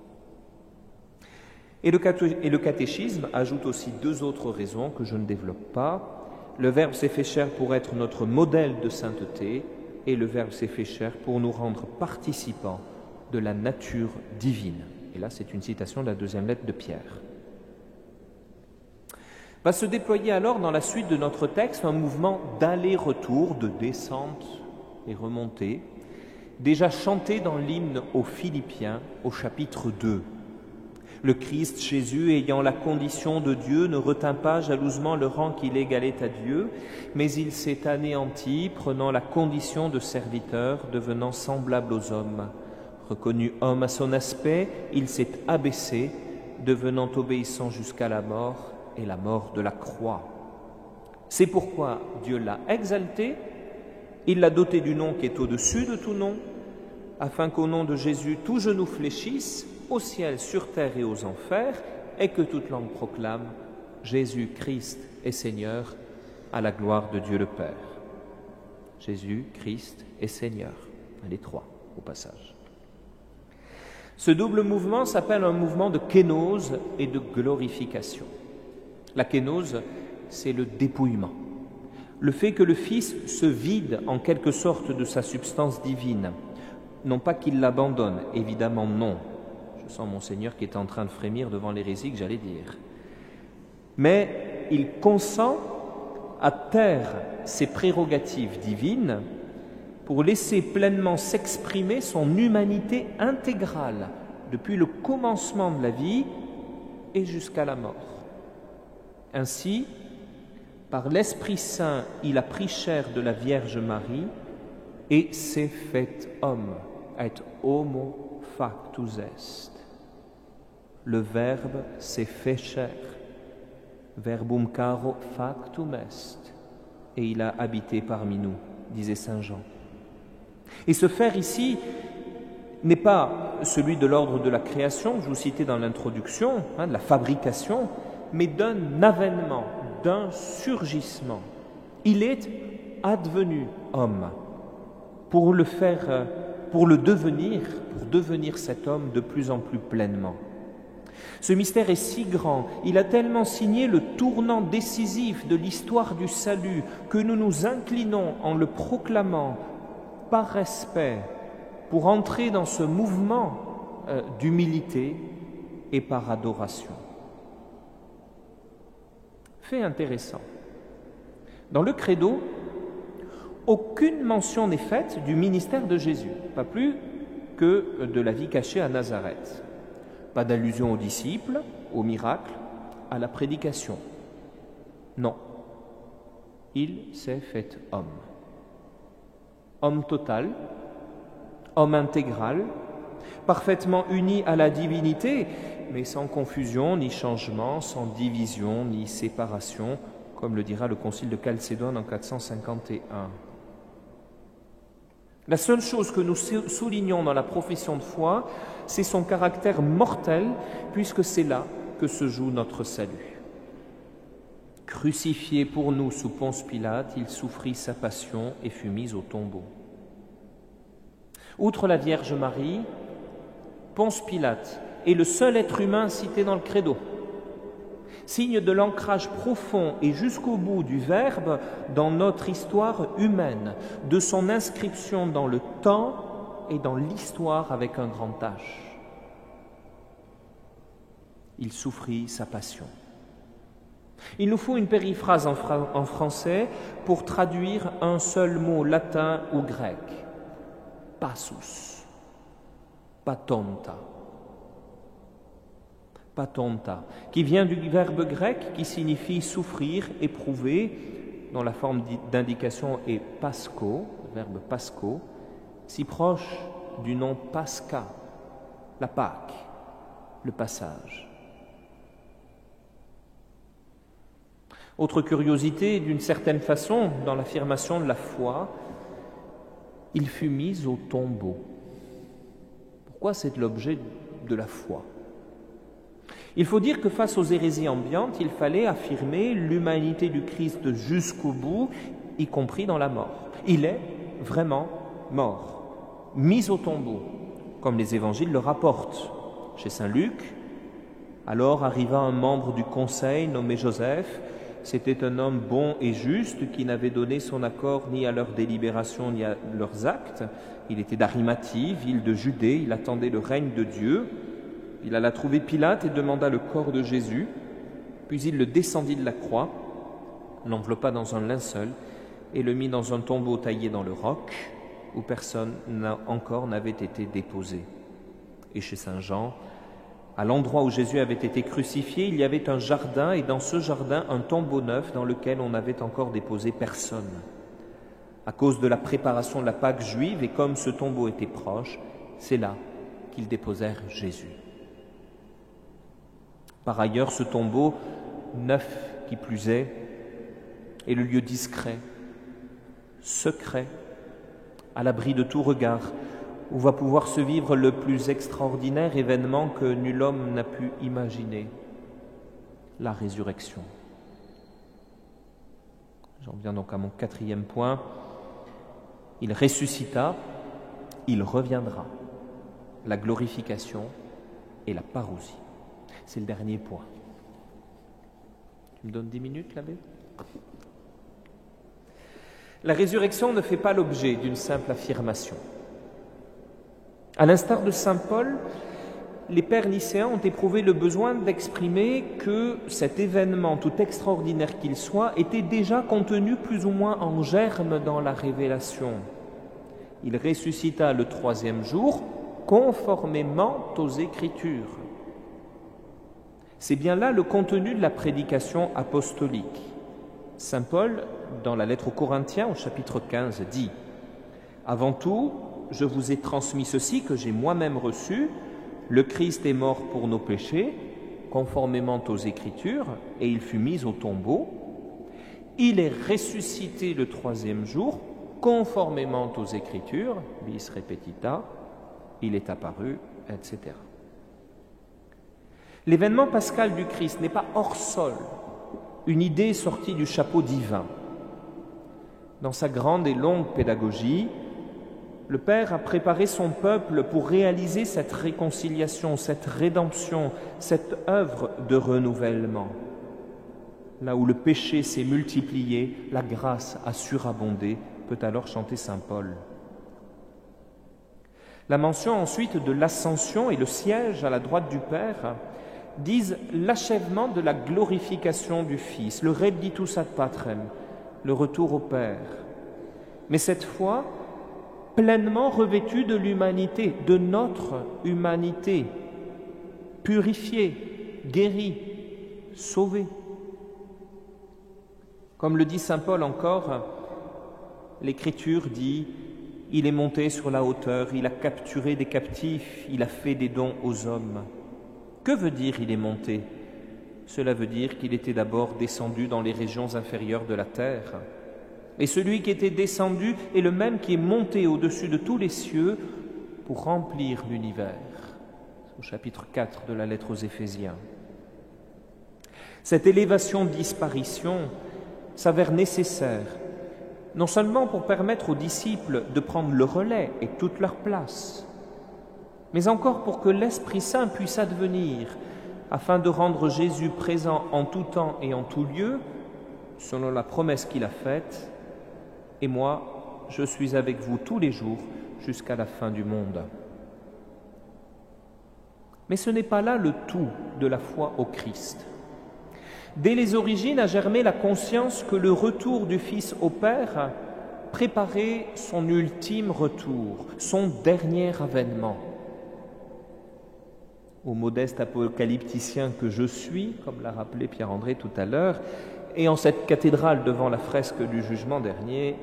Et le catéchisme ajoute aussi deux autres raisons que je ne développe pas. Le Verbe s'est fait chair pour être notre modèle de sainteté et le Verbe s'est fait chair pour nous rendre participants de la nature divine. Et là, c'est une citation de la deuxième lettre de Pierre. Va se déployer alors dans la suite de notre texte un mouvement d'aller-retour, de descente et remontée, déjà chanté dans l'hymne aux Philippiens au chapitre 2. Le Christ Jésus, ayant la condition de Dieu, ne retint pas jalousement le rang qu'il égalait à Dieu, mais il s'est anéanti, prenant la condition de serviteur, devenant semblable aux hommes. Reconnu homme à son aspect, il s'est abaissé, devenant obéissant jusqu'à la mort et la mort de la croix. C'est pourquoi Dieu l'a exalté, il l'a doté du nom qui est au-dessus de tout nom, afin qu'au nom de Jésus tout genou fléchisse, au ciel, sur terre et aux enfers, et que toute langue proclame Jésus-Christ est Seigneur, à la gloire de Dieu le Père. Jésus-Christ est Seigneur. Les trois, au passage. Ce double mouvement s'appelle un mouvement de kénose et de glorification. La kénose, c'est le dépouillement. Le fait que le Fils se vide en quelque sorte de sa substance divine. Non pas qu'il l'abandonne, évidemment non. Je sens mon Seigneur qui est en train de frémir devant l'hérésie que j'allais dire. Mais il consent à taire ses prérogatives divines pour laisser pleinement s'exprimer son humanité intégrale depuis le commencement de la vie et jusqu'à la mort. Ainsi, par l'Esprit Saint, il a pris chair de la Vierge Marie et s'est fait homme, et homo factus est. Le Verbe s'est fait chair, verbum caro factum est. et il a habité parmi nous, disait saint Jean. Et ce faire ici n'est pas celui de l'ordre de la création, que je vous citais dans l'introduction, de la fabrication, mais d'un avènement, d'un surgissement. Il est advenu homme pour devenir cet homme de plus en plus pleinement. Ce mystère est si grand, il a tellement signé le tournant décisif de l'histoire du salut que nous nous inclinons en le proclamant par respect pour entrer dans ce mouvement d'humilité et par adoration. Fait intéressant. Dans le credo, aucune mention n'est faite du ministère de Jésus, pas plus que de la vie cachée à Nazareth. Pas d'allusion aux disciples, aux miracles, à la prédication. Non, il s'est fait homme. Homme total, homme intégral, parfaitement uni à la divinité, mais sans confusion, ni changement, sans division, ni séparation, comme le dira le concile de Chalcédoine en 451. La seule chose que nous soulignons dans la profession de foi, c'est son caractère mortel, puisque c'est là que se joue notre salut. Crucifié pour nous sous Ponce Pilate, il souffrit sa passion et fut mis au tombeau. Outre la Vierge Marie, Ponce Pilate est le seul être humain cité dans le credo. Signe de l'ancrage profond et jusqu'au bout du Verbe dans notre histoire humaine, de son inscription dans le temps et dans l'histoire avec un grand H. Il souffrit sa passion. Il nous faut une périphrase en français pour traduire un seul mot latin ou grec. Passus, patonta. Patonta, qui vient du verbe grec qui signifie souffrir, éprouver, dont la forme d'indication est pasco, le verbe pasco, si proche du nom Pascha, la Pâque, le passage. Autre curiosité, d'une certaine façon, dans l'affirmation de la foi, il fut mis au tombeau. Pourquoi c'est l'objet de la foi ? Il faut dire que face aux hérésies ambiantes, il fallait affirmer l'humanité du Christ jusqu'au bout, y compris dans la mort. Il est vraiment mort, mis au tombeau, comme les évangiles le rapportent. Chez saint Luc, alors arriva un membre du conseil nommé Joseph. C'était un homme bon et juste qui n'avait donné son accord ni à leur délibération ni à leurs actes. Il était d'Arimathie, ville de Judée, il attendait le règne de Dieu. Il alla trouver Pilate et demanda le corps de Jésus, puis il le descendit de la croix, l'enveloppa dans un linceul et le mit dans un tombeau taillé dans le roc où personne encore n'avait été déposé. Et chez saint Jean, à l'endroit où Jésus avait été crucifié, il y avait un jardin et dans ce jardin un tombeau neuf dans lequel on n'avait encore déposé personne. À cause de la préparation de la Pâque juive et comme ce tombeau était proche, c'est là qu'ils déposèrent Jésus. Par ailleurs, ce tombeau, neuf qui plus est le lieu discret, secret, à l'abri de tout regard, où va pouvoir se vivre le plus extraordinaire événement que nul homme n'a pu imaginer, la résurrection. J'en viens donc à mon quatrième point. Il ressuscita, il reviendra. La glorification et la parousie. C'est le dernier point. Tu me donnes 10 minutes, l'abbé ? La résurrection ne fait pas l'objet d'une simple affirmation. À l'instar de saint Paul, les pères nicéens ont éprouvé le besoin d'exprimer que cet événement, tout extraordinaire qu'il soit, était déjà contenu plus ou moins en germe dans la révélation. Il ressuscita le 3e jour, conformément aux Écritures. C'est bien là le contenu de la prédication apostolique. Saint Paul, dans la lettre aux Corinthiens, au chapitre 15, dit « Avant tout, je vous ai transmis ceci que j'ai moi-même reçu. Le Christ est mort pour nos péchés, conformément aux Écritures, et il fut mis au tombeau. il est ressuscité le troisième jour, conformément aux Écritures, bis repetita, il est apparu, etc. L'événement pascal du Christ n'est pas hors sol, une idée sortie du chapeau divin. Dans sa grande et longue pédagogie, le Père a préparé son peuple pour réaliser cette réconciliation, cette rédemption, cette œuvre de renouvellement. Là où le péché s'est multiplié, la grâce a surabondé, peut alors chanter saint Paul. La mention ensuite de l'ascension et le siège à la droite du Père disent l'achèvement de la glorification du Fils, le redditus ad patrem, le retour au Père. Mais cette fois, pleinement revêtu de l'humanité, de notre humanité, purifiée, guérie, sauvée. Comme le dit saint Paul encore, l'Écriture dit « Il est monté sur la hauteur, il a capturé des captifs, il a fait des dons aux hommes ». Que veut dire « il est monté » ? Cela veut dire qu'il était d'abord descendu dans les régions inférieures de la terre. Et celui qui était descendu est le même qui est monté au-dessus de tous les cieux pour remplir l'univers. Au chapitre 4 de la lettre aux Éphésiens. Cette élévation-disparition s'avère nécessaire, non seulement pour permettre aux disciples de prendre le relais et toute leur place, mais encore pour que l'Esprit Saint puisse advenir, afin de rendre Jésus présent en tout temps et en tout lieu, selon la promesse qu'il a faite, « Et moi, je suis avec vous tous les jours jusqu'à la fin du monde. » Mais ce n'est pas là le tout de la foi au Christ. Dès les origines a germé la conscience que le retour du Fils au Père préparait son ultime retour, son dernier avènement. Au modeste apocalypticien que je suis, comme l'a rappelé Pierre-André tout à l'heure, et en cette cathédrale devant la fresque du jugement dernier,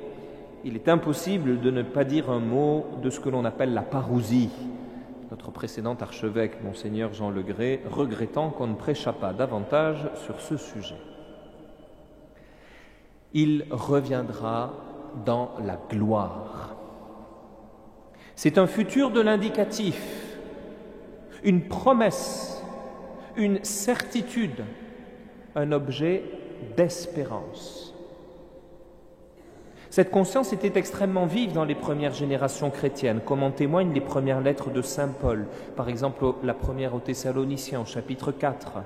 il est impossible de ne pas dire un mot de ce que l'on appelle la parousie. Notre précédent archevêque, Monseigneur Jean Legret, regrettant qu'on ne prêchât pas davantage sur ce sujet. Il reviendra dans la gloire. C'est un futur de l'indicatif, une promesse, une certitude, un objet d'espérance. Cette conscience était extrêmement vive dans les premières générations chrétiennes, comme en témoignent les premières lettres de saint Paul, par exemple la première aux Thessaloniciens, au chapitre 4.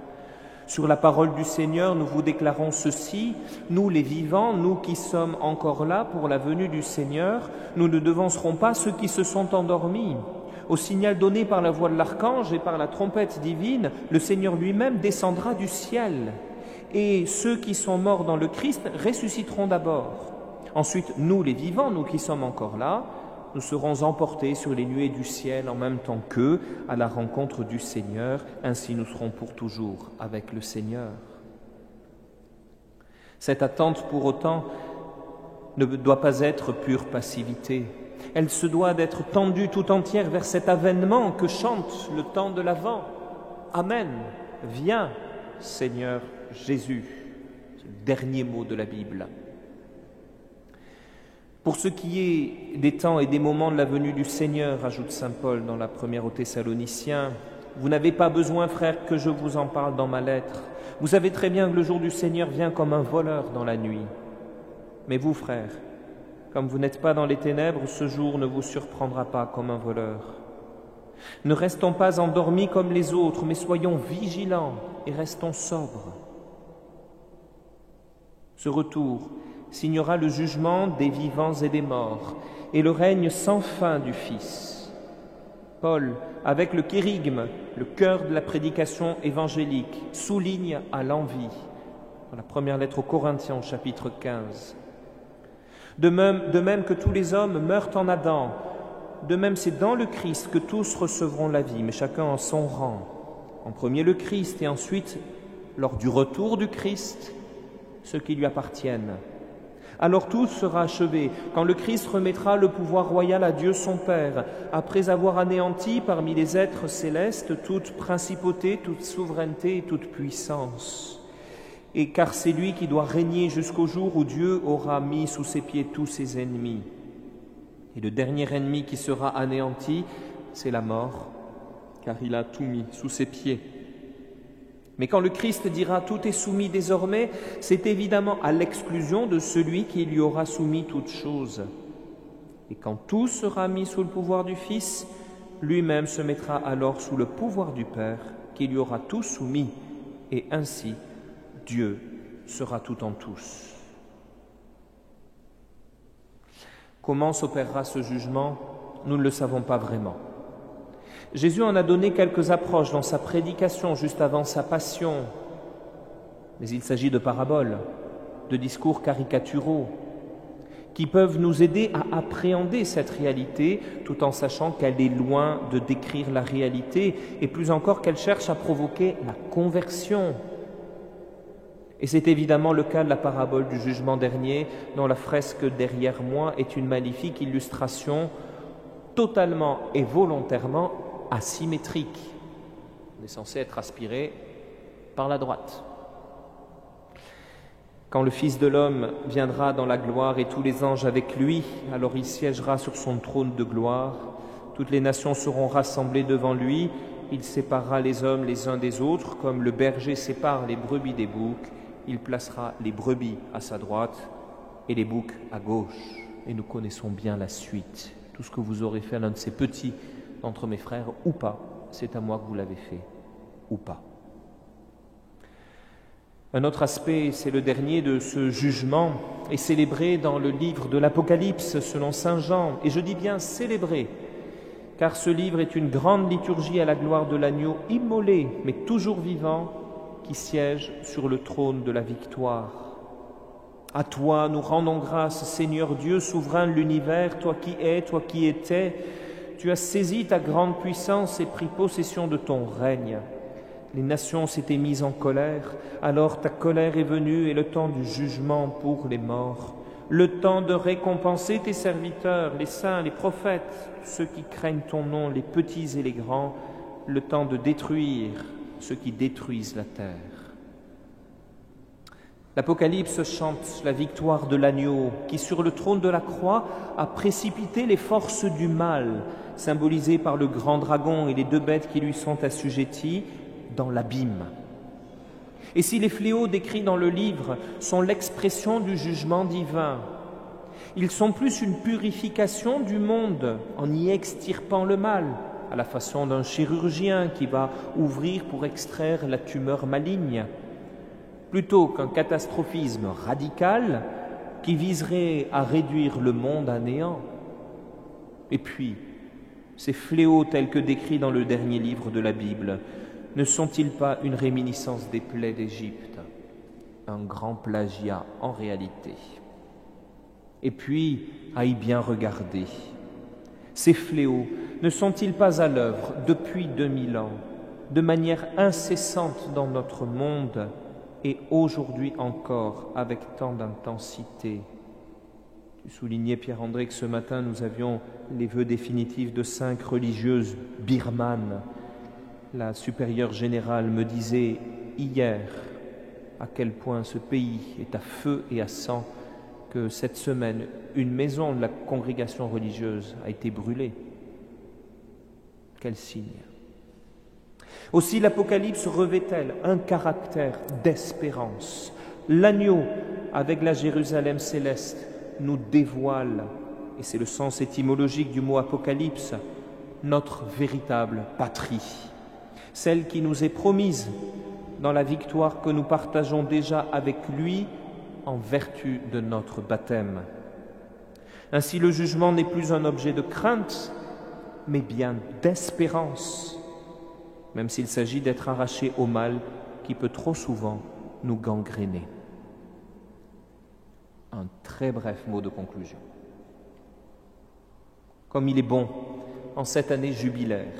Sur la parole du Seigneur, nous vous déclarons ceci, nous les vivants, nous qui sommes encore là pour la venue du Seigneur, nous ne devancerons pas ceux qui se sont endormis. Au signal donné par la voix de l'archange et par la trompette divine, le Seigneur lui-même descendra du ciel, et ceux qui sont morts dans le Christ ressusciteront d'abord. Ensuite, nous les vivants, nous qui sommes encore là, nous serons emportés sur les nuées du ciel en même temps qu'eux à la rencontre du Seigneur, ainsi nous serons pour toujours avec le Seigneur. Cette attente, pour autant, ne doit pas être pure passivité. Elle se doit d'être tendue tout entière vers cet avènement que chante le temps de l'Avent. Amen. Viens, Seigneur Jésus. C'est le dernier mot de la Bible. Pour ce qui est des temps et des moments de la venue du Seigneur, ajoute saint Paul dans la première aux Thessaloniciens, vous n'avez pas besoin, frères, que je vous en parle dans ma lettre. Vous savez très bien que le jour du Seigneur vient comme un voleur dans la nuit. Mais vous, frères, comme vous n'êtes pas dans les ténèbres, ce jour ne vous surprendra pas comme un voleur. Ne restons pas endormis comme les autres, mais soyons vigilants et restons sobres. Ce retour signera le jugement des vivants et des morts, et le règne sans fin du Fils. Paul, avec le kérygme, le cœur de la prédication évangélique, souligne à l'envi, dans la première lettre aux Corinthiens, au chapitre 15. De même que tous les hommes meurent en Adam, de même c'est dans le Christ que tous recevront la vie, mais chacun en son rang. En premier le Christ, et ensuite, lors du retour du Christ, ceux qui lui appartiennent. Alors tout sera achevé, quand le Christ remettra le pouvoir royal à Dieu son Père, après avoir anéanti parmi les êtres célestes toute principauté, toute souveraineté et toute puissance. et car c'est lui qui doit régner jusqu'au jour où Dieu aura mis sous ses pieds tous ses ennemis. Et le dernier ennemi qui sera anéanti, c'est la mort, car il a tout mis sous ses pieds. Mais quand le Christ dira « tout est soumis désormais », c'est évidemment à l'exclusion de celui qui lui aura soumis toutes choses. Et quand tout sera mis sous le pouvoir du Fils, lui-même se mettra alors sous le pouvoir du Père, qui lui aura tout soumis, et ainsi Dieu sera tout en tous. Comment s'opérera ce jugement? Nous ne le savons pas vraiment. Jésus en a donné quelques approches dans sa prédication juste avant sa passion, mais il s'agit de paraboles, de discours caricaturaux, qui peuvent nous aider à appréhender cette réalité tout en sachant qu'elle est loin de décrire la réalité et plus encore qu'elle cherche à provoquer la conversion. Et c'est évidemment le cas de la parabole du jugement dernier, dont la fresque derrière moi est une magnifique illustration totalement et volontairement asymétrique. On est censé être aspiré par la droite. Quand le Fils de l'homme viendra dans la gloire et tous les anges avec lui, alors il siégera sur son trône de gloire. Toutes les nations seront rassemblées devant lui. Il séparera les hommes les uns des autres, comme le berger sépare les brebis des boucs. Il placera les brebis à sa droite et les boucs à gauche. Et nous connaissons bien la suite. Tout ce que vous aurez fait à l'un de ces petits d'entre mes frères, ou pas, c'est à moi que vous l'avez fait, ou pas. Un autre aspect, c'est le dernier de ce jugement, est célébré dans le livre de l'Apocalypse selon saint Jean. Et je dis bien célébré, car ce livre est une grande liturgie à la gloire de l'agneau immolé, mais toujours vivant, qui siège sur le trône de la victoire. À toi, nous rendons grâce, Seigneur Dieu, souverain de l'univers, toi qui es, toi qui étais. Tu as saisi ta grande puissance et pris possession de ton règne. Les nations s'étaient mises en colère, alors ta colère est venue et le temps du jugement pour les morts, le temps de récompenser tes serviteurs, les saints, les prophètes, ceux qui craignent ton nom, les petits et les grands, le temps de détruire ceux qui détruisent la terre. L'Apocalypse chante la victoire de l'agneau qui, sur le trône de la croix, a précipité les forces du mal, symbolisées par le grand dragon et les deux bêtes qui lui sont assujetties, dans l'abîme. Et si les fléaux décrits dans le livre sont l'expression du jugement divin, ils sont plus une purification du monde en y extirpant le mal, à la façon d'un chirurgien qui va ouvrir pour extraire la tumeur maligne, plutôt qu'un catastrophisme radical qui viserait à réduire le monde à néant. Et puis, ces fléaux tels que décrits dans le dernier livre de la Bible, ne sont-ils pas une réminiscence des plaies d'Égypte, un grand plagiat en réalité? Et puis, à y bien regarder, ces fléaux ne sont-ils pas à l'œuvre depuis 2000 ans, de manière incessante dans notre monde et aujourd'hui encore avec tant d'intensité? Tu soulignais, Pierre-André, que ce matin nous avions les vœux définitifs de 5 religieuses birmanes. La supérieure générale me disait hier à quel point ce pays est à feu et à sang, que cette semaine, une maison de la congrégation religieuse a été brûlée. Quel signe! Aussi l'Apocalypse revêt-elle un caractère d'espérance. L'agneau, avec la Jérusalem céleste, nous dévoile, et c'est le sens étymologique du mot Apocalypse, notre véritable patrie, celle qui nous est promise dans la victoire que nous partageons déjà avec lui en vertu de notre baptême. Ainsi, le jugement n'est plus un objet de crainte, mais bien d'espérance, même s'il s'agit d'être arraché au mal qui peut trop souvent nous gangréner. Un très bref mot de conclusion. Comme il est bon, en cette année jubilaire,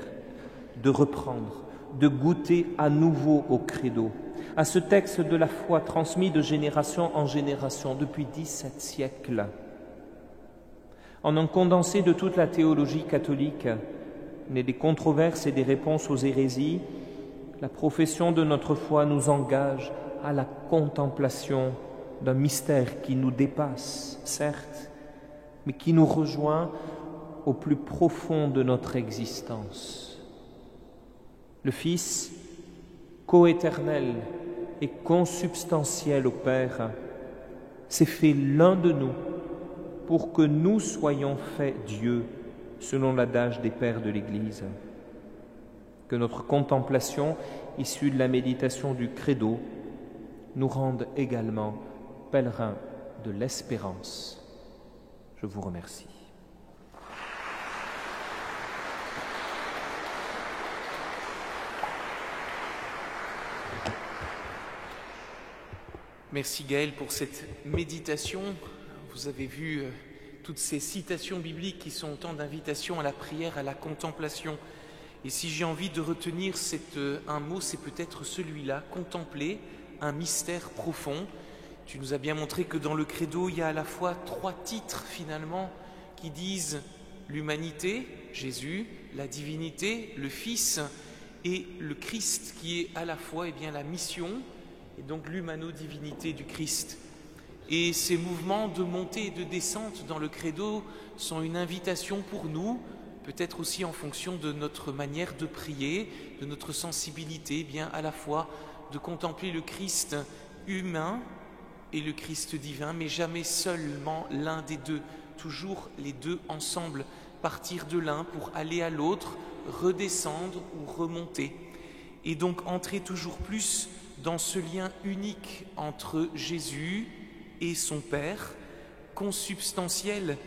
de reprendre, de goûter à nouveau au credo, à ce texte de la foi transmis de génération en génération depuis 17 siècles. En un condensé de toute la théologie catholique, né des controverses et des réponses aux hérésies, la profession de notre foi nous engage à la contemplation d'un mystère qui nous dépasse, certes, mais qui nous rejoint au plus profond de notre existence. Le Fils, coéternel et consubstantiel au Père, s'est fait l'un de nous pour que nous soyons faits Dieu, selon l'adage des pères de l'Église. Que notre contemplation, issue de la méditation du Credo, nous rende également pèlerins de l'espérance. Je vous remercie. Merci Gaël pour cette méditation. Vous avez vu toutes ces citations bibliques qui sont autant d'invitations à la prière, à la contemplation. Et si j'ai envie de retenir un mot, c'est peut-être celui-là, contempler un mystère profond. Tu nous as bien montré que dans le Credo, il y a à la fois 3 titres finalement qui disent l'humanité, Jésus, la divinité, le Fils, et le Christ qui est à la fois la mission et donc l'humano-divinité du Christ. Et ces mouvements de montée et de descente dans le Credo sont une invitation pour nous, peut-être aussi en fonction de notre manière de prier, de notre sensibilité, à la fois de contempler le Christ humain et le Christ divin, mais jamais seulement l'un des deux, toujours les deux ensemble, partir de l'un pour aller à l'autre, redescendre ou remonter. Et donc entrer toujours plus dans ce lien unique entre Jésus et son Père, consubstantiel,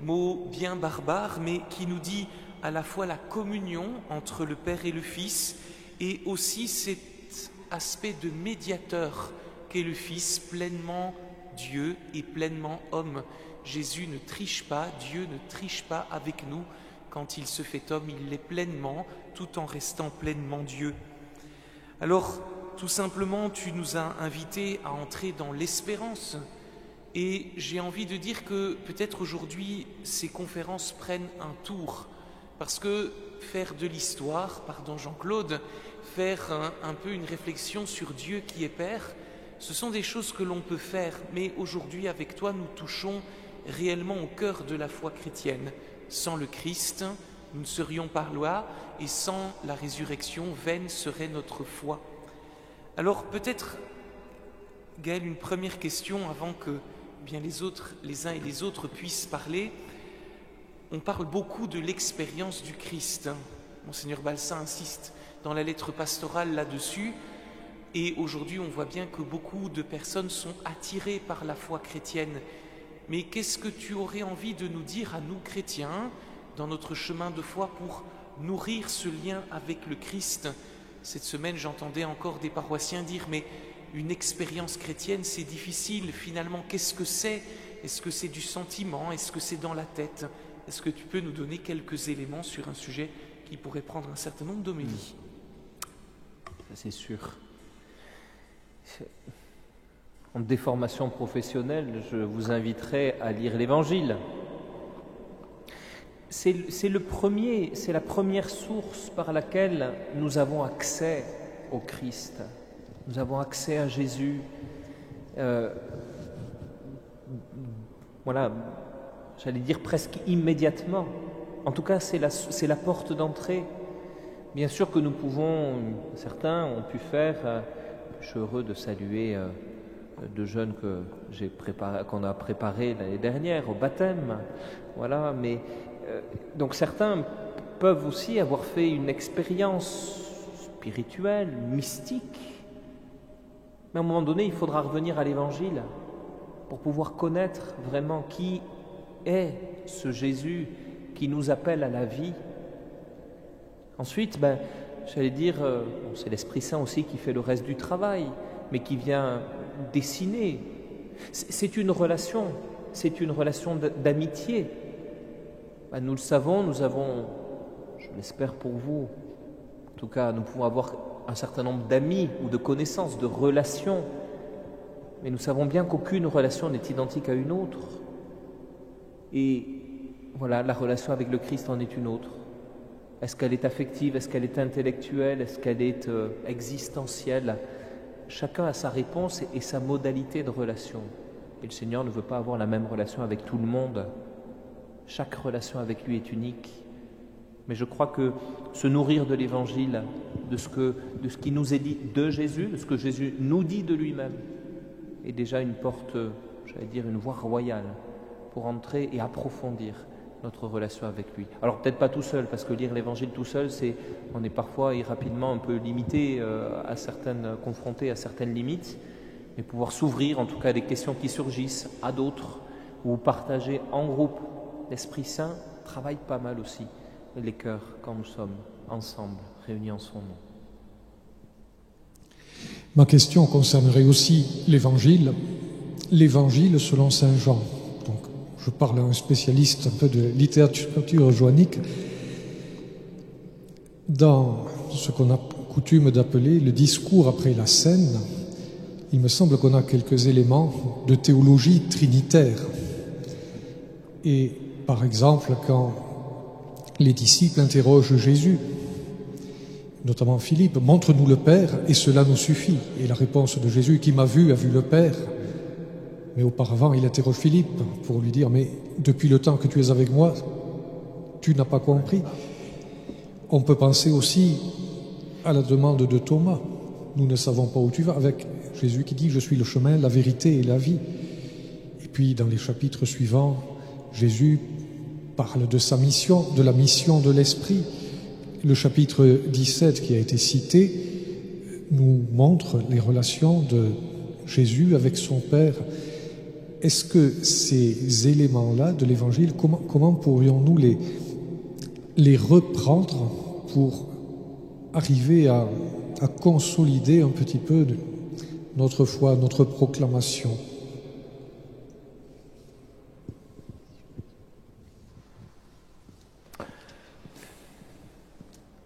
mot bien barbare, mais qui nous dit à la fois la communion entre le Père et le Fils, et aussi cet aspect de médiateur qu'est le Fils, pleinement Dieu et pleinement homme. Jésus ne triche pas, Dieu ne triche pas avec nous. Quand il se fait homme, il l'est pleinement, tout en restant pleinement Dieu. Alors, tout simplement, tu nous as invités à entrer dans l'espérance. Et j'ai envie de dire que peut-être aujourd'hui, ces conférences prennent un tour. Parce que faire de l'histoire, pardon Jean-Claude, faire un peu une réflexion sur Dieu qui est Père, ce sont des choses que l'on peut faire. Mais aujourd'hui, avec toi, nous touchons réellement au cœur de la foi chrétienne. Sans le Christ, nous ne serions pas là, et sans la résurrection, vaine serait notre foi. Alors peut-être, Gaël, une première question avant que les uns et les autres puissent parler. On parle beaucoup de l'expérience du Christ. Monseigneur Balsa insiste dans la lettre pastorale là-dessus. Et aujourd'hui, on voit bien que beaucoup de personnes sont attirées par la foi chrétienne. Mais qu'est-ce que tu aurais envie de nous dire à nous chrétiens dans notre chemin de foi pour nourrir ce lien avec le Christ ? Cette semaine, j'entendais encore des paroissiens dire « mais une expérience chrétienne, c'est difficile. Finalement, qu'est-ce que c'est ? Est-ce que c'est du sentiment ? Est-ce que c'est dans la tête ?» Est-ce que tu peux nous donner quelques éléments sur un sujet qui pourrait prendre un certain nombre d'homélies ? Ça, c'est sûr. En déformation professionnelle, je vous inviterai à lire l'Évangile. C'est la première source par laquelle nous avons accès au Christ. Nous avons accès à Jésus. J'allais dire presque immédiatement. En tout cas, c'est la porte d'entrée. Bien sûr que nous pouvons, certains ont pu faire, je suis heureux de saluer deux jeunes qu'on a préparés l'année dernière au baptême. Voilà, mais donc certains peuvent aussi avoir fait une expérience spirituelle, mystique. Mais à un moment donné, il faudra revenir à l'Évangile pour pouvoir connaître vraiment qui est ce Jésus qui nous appelle à la vie. Ensuite, j'allais dire, c'est l'Esprit Saint aussi qui fait le reste du travail, mais qui vient dessiner. C'est une relation d'amitié. Nous le savons, nous avons, je l'espère pour vous, en tout cas, nous pouvons avoir un certain nombre d'amis ou de connaissances, de relations, mais nous savons bien qu'aucune relation n'est identique à une autre. Et voilà, la relation avec le Christ en est une autre. Est-ce qu'elle est affective? Est-ce qu'elle est intellectuelle? Est-ce qu'elle est existentielle? Chacun a sa réponse et sa modalité de relation. Et le Seigneur ne veut pas avoir la même relation avec tout le monde. Chaque relation avec lui est unique. Mais je crois que se nourrir de l'Évangile, de ce qui nous est dit de Jésus, de ce que Jésus nous dit de lui-même, est déjà une porte, j'allais dire une voie royale pour entrer et approfondir notre relation avec lui. Alors peut-être pas tout seul, parce que lire l'Évangile tout seul, on est parfois et rapidement un peu limité, confronté à certaines limites, mais pouvoir s'ouvrir en tout cas à des questions qui surgissent, à d'autres, ou partager en groupe. L'Esprit Saint travaille pas mal aussi les cœurs quand nous sommes ensemble, réunis en son nom. Ma question concernerait aussi l'Évangile selon Saint Jean. Donc, je parle à un spécialiste un peu de littérature joannique. Dans ce qu'on a coutume d'appeler le discours après la scène, il me semble qu'on a quelques éléments de théologie trinitaire. Et par exemple, quand les disciples interrogent Jésus, notamment Philippe, « Montre-nous le Père et cela nous suffit ». Et la réponse de Jésus, « Qui m'a vu a vu le Père ». Mais auparavant, il interroge Philippe pour lui dire « Mais depuis le temps que tu es avec moi, tu n'as pas compris ». On peut penser aussi à la demande de Thomas. Nous ne savons pas où tu vas, avec Jésus qui dit « Je suis le chemin, la vérité et la vie ». Et puis dans les chapitres suivants, Jésus parle de sa mission, de la mission de l'Esprit. Le chapitre 17 qui a été cité nous montre les relations de Jésus avec son Père. Est-ce que ces éléments-là de l'Évangile, comment pourrions-nous les reprendre pour arriver à consolider un petit peu notre foi, notre proclamation?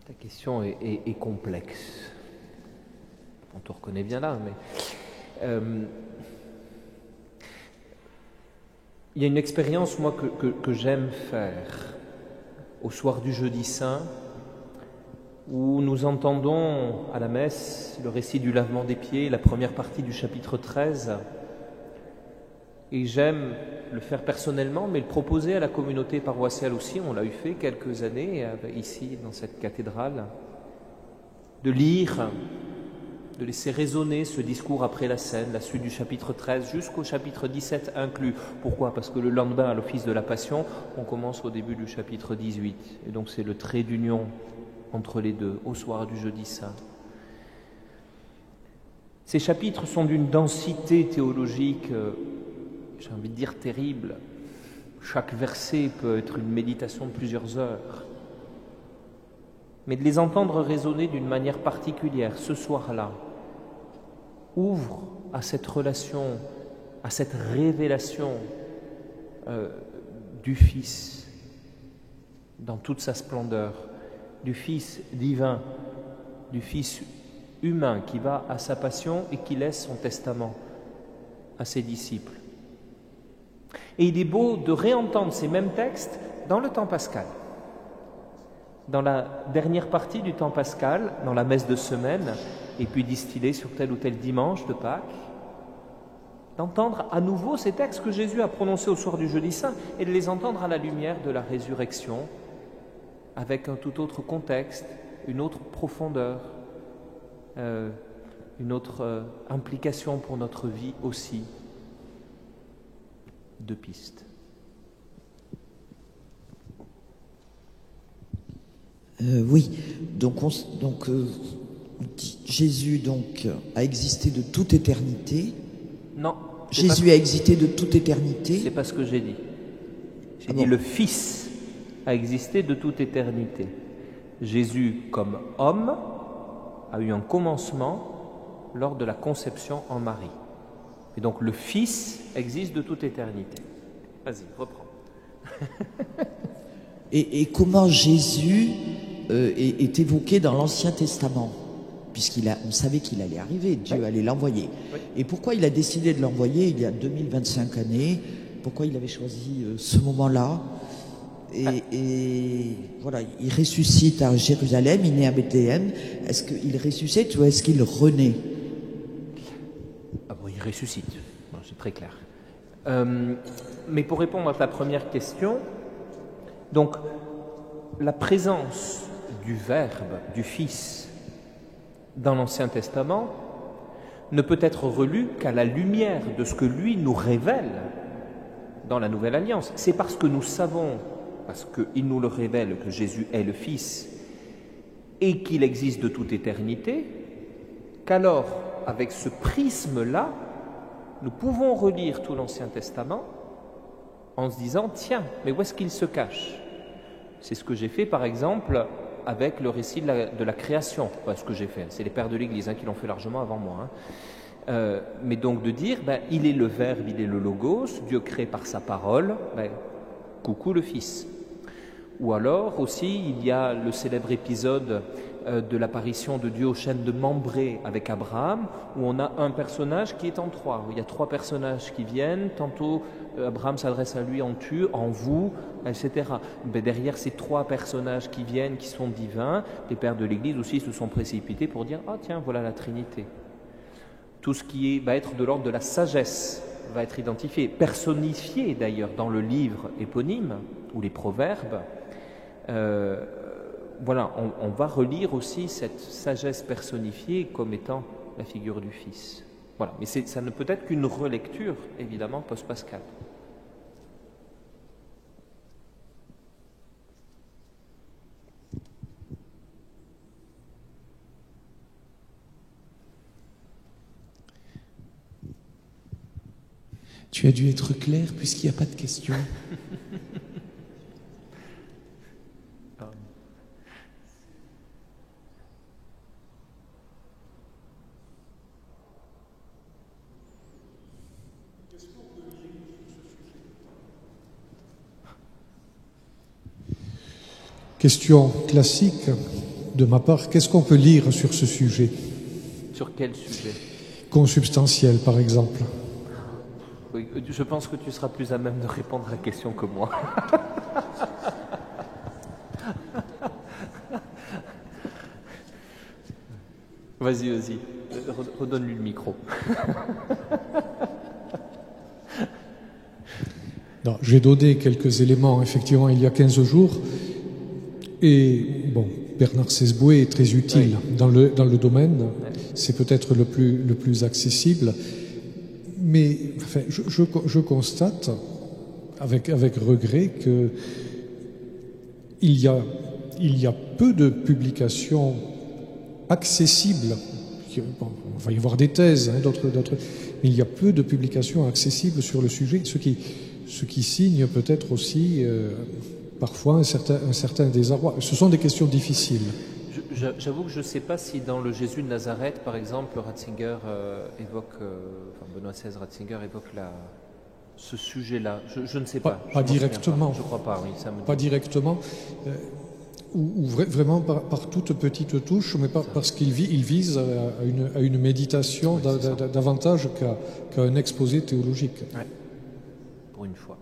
Ta question est complexe. On te reconnaît bien là, mais il y a une expérience, moi, que j'aime faire au soir du Jeudi Saint, où nous entendons à la messe le récit du lavement des pieds, la première partie du chapitre 13. Et j'aime le faire personnellement, mais le proposer à la communauté paroissiale aussi. On l'a eu fait quelques années ici, dans cette cathédrale, de lire, de laisser résonner ce discours après la scène, la suite du chapitre 13 jusqu'au chapitre 17 inclus. Pourquoi? Parce que le lendemain, à l'office de la Passion, on commence au début du chapitre 18. Et donc c'est le trait d'union entre les deux, au soir du Jeudi Saint. Ces chapitres sont d'une densité théologique, j'ai envie de dire terrible. Chaque verset peut être une méditation de plusieurs heures. Mais de les entendre résonner d'une manière particulière ce soir-là ouvre à cette relation, à cette révélation du Fils dans toute sa splendeur, du Fils divin, du Fils humain qui va à sa passion et qui laisse son testament à ses disciples. Et il est beau de réentendre ces mêmes textes dans le temps pascal. Dans la dernière partie du temps pascal, dans la messe de semaine, et puis distillée sur tel ou tel dimanche de Pâques, d'entendre à nouveau ces textes que Jésus a prononcés au soir du Jeudi Saint et de les entendre à la lumière de la résurrection, avec un tout autre contexte, une autre profondeur, une autre implication pour notre vie aussi. Deux pistes. Oui, donc Jésus a existé de toute éternité. Non. Jésus a existé de toute éternité. C'est pas ce que j'ai dit. J'ai dit le Fils a existé de toute éternité. Jésus, comme homme, a eu un commencement lors de la conception en Marie. Et donc le Fils existe de toute éternité. Vas-y, reprends. Et comment Jésus est évoqué dans l'Ancien Testament, puisqu'on savait qu'il allait arriver, Dieu allait l'envoyer. Oui. Et pourquoi il a décidé de l'envoyer il y a 2025 années? Pourquoi il avait choisi ce moment-là? Et voilà, il ressuscite à Jérusalem, il naît à Bethléem. Est-ce qu'il ressuscite ou est-ce qu'il renaît? Ah bon, il ressuscite, bon, c'est très clair. Mais pour répondre à ta première question, donc la présence du Verbe, du Fils, dans l'Ancien Testament ne peut être relue qu'à la lumière de ce que lui nous révèle dans la Nouvelle Alliance. C'est parce que nous savons, parce qu'il nous le révèle, que Jésus est le Fils et qu'il existe de toute éternité, qu'alors, avec ce prisme-là, nous pouvons relire tout l'Ancien Testament en se disant, tiens, mais où est-ce qu'il se cache? C'est ce que j'ai fait, par exemple, avec le récit de la création. Pas ce que j'ai fait, c'est les pères de l'Église qui l'ont fait largement avant moi. Mais donc de dire, il est le Verbe, il est le Logos, Dieu crée par sa parole, coucou le Fils. Ou alors aussi, il y a le célèbre épisode de l'apparition de Dieu au chêne de Mambré avec Abraham, où on a un personnage qui est en trois, où il y a trois personnages qui viennent, tantôt Abraham s'adresse à lui en tu, en vous, etc. Mais derrière ces trois personnages qui viennent, qui sont divins, les pères de l'Église aussi se sont précipités pour dire, ah tiens, voilà la Trinité. Tout ce qui va être de l'ordre de la sagesse va être identifié, personnifié d'ailleurs dans le livre éponyme, ou les proverbes. Voilà, on va relire aussi cette sagesse personnifiée comme étant la figure du Fils. Voilà, mais ça ne peut être qu'une relecture, évidemment, post-pascale. Tu as dû être clair puisqu'il n'y a pas de questions. Question classique de ma part, qu'est-ce qu'on peut lire sur ce sujet? Sur quel sujet? Consubstantiel, par exemple. Oui, je pense que tu seras plus à même de répondre à la question que moi. Vas-y, redonne-lui le micro. Non, j'ai donné quelques éléments, effectivement, il y a 15 jours. Et bon, Bernard Sesboué est très utile dans le domaine. C'est peut-être le plus accessible. Mais enfin, je constate avec regret que il y a peu de publications accessibles. Bon, il va y avoir des thèses, d'autres, mais il y a peu de publications accessibles sur le sujet, ce qui signe peut-être aussi parfois un certain désarroi. Ce sont des questions difficiles. J'avoue que je ne sais pas si dans le Jésus de Nazareth, par exemple, Ratzinger Benoît XVI Ratzinger évoque ce sujet-là. Je ne sais pas. Pas directement. Je ne crois pas, oui. Ça me dit. Pas directement. Ou vraiment par toute petite touche, mais parce qu'il vise à une méditation davantage qu'à un exposé théologique. Ouais. Pour une fois.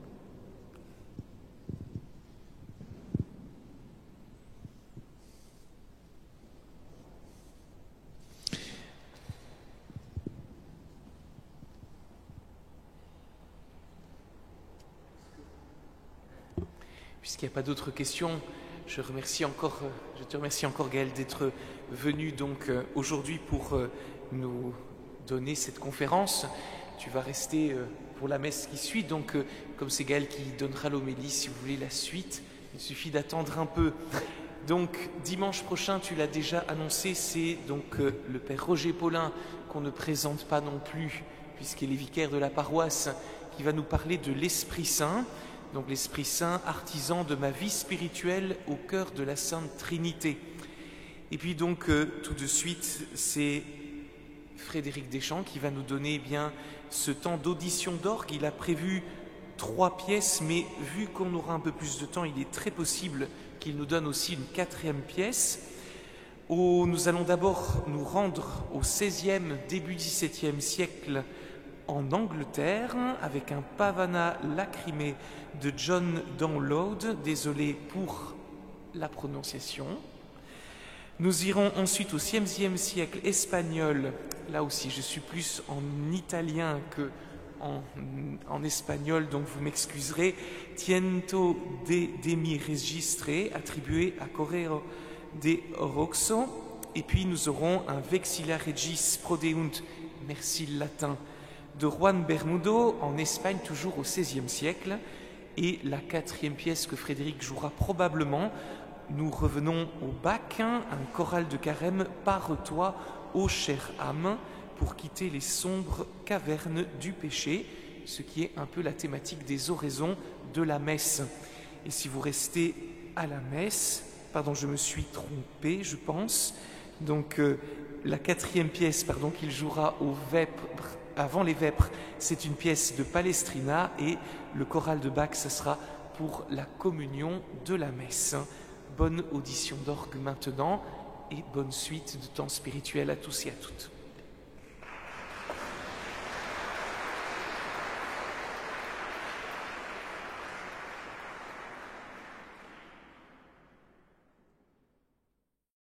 Puisqu'il n'y a pas d'autres questions, je te remercie encore Gaël d'être venu donc aujourd'hui pour nous donner cette conférence. Tu vas rester pour la messe qui suit, donc comme c'est Gaël qui donnera l'homélie, si vous voulez la suite, il suffit d'attendre un peu. Donc dimanche prochain, tu l'as déjà annoncé, c'est donc le père Roger Paulin, qu'on ne présente pas non plus, puisqu'il est vicaire de la paroisse, qui va nous parler de l'Esprit Saint. Donc l'Esprit Saint, artisan de ma vie spirituelle au cœur de la Sainte Trinité. Et puis donc tout de suite, c'est Frédéric Deschamps qui va nous donner ce temps d'audition d'orgue. Il a prévu 3 pièces, mais vu qu'on aura un peu plus de temps, il est très possible qu'il nous donne aussi une 4e pièce. Nous allons d'abord nous rendre au XVIe, début XVIIe siècle, en Angleterre avec un pavana lacrymé de John Download, désolé pour la prononciation. Nous irons ensuite au XVIe siècle espagnol, là aussi je suis plus en italien que en espagnol, donc vous m'excuserez. Tiento de mi registre, attribué à Correro de Roxo. Et puis nous aurons un Vexilla Regis Prodeunt, merci le latin, de Juan Bermudo en Espagne, toujours au XVIe siècle. Et la quatrième pièce que Frédéric jouera probablement, nous revenons au Bach, un choral de carême, Pare-toi, ô chère âme, pour quitter les sombres cavernes du péché, ce qui est un peu la thématique des oraisons de la messe. Et si vous restez à la messe, pardon, je me suis trompé, je pense, donc la quatrième pièce qu'il jouera au Vêpres, avant les Vêpres, c'est une pièce de Palestrina, et le choral de Bach, ce sera pour la communion de la messe. Bonne audition d'orgue maintenant et bonne suite de temps spirituel à tous et à toutes.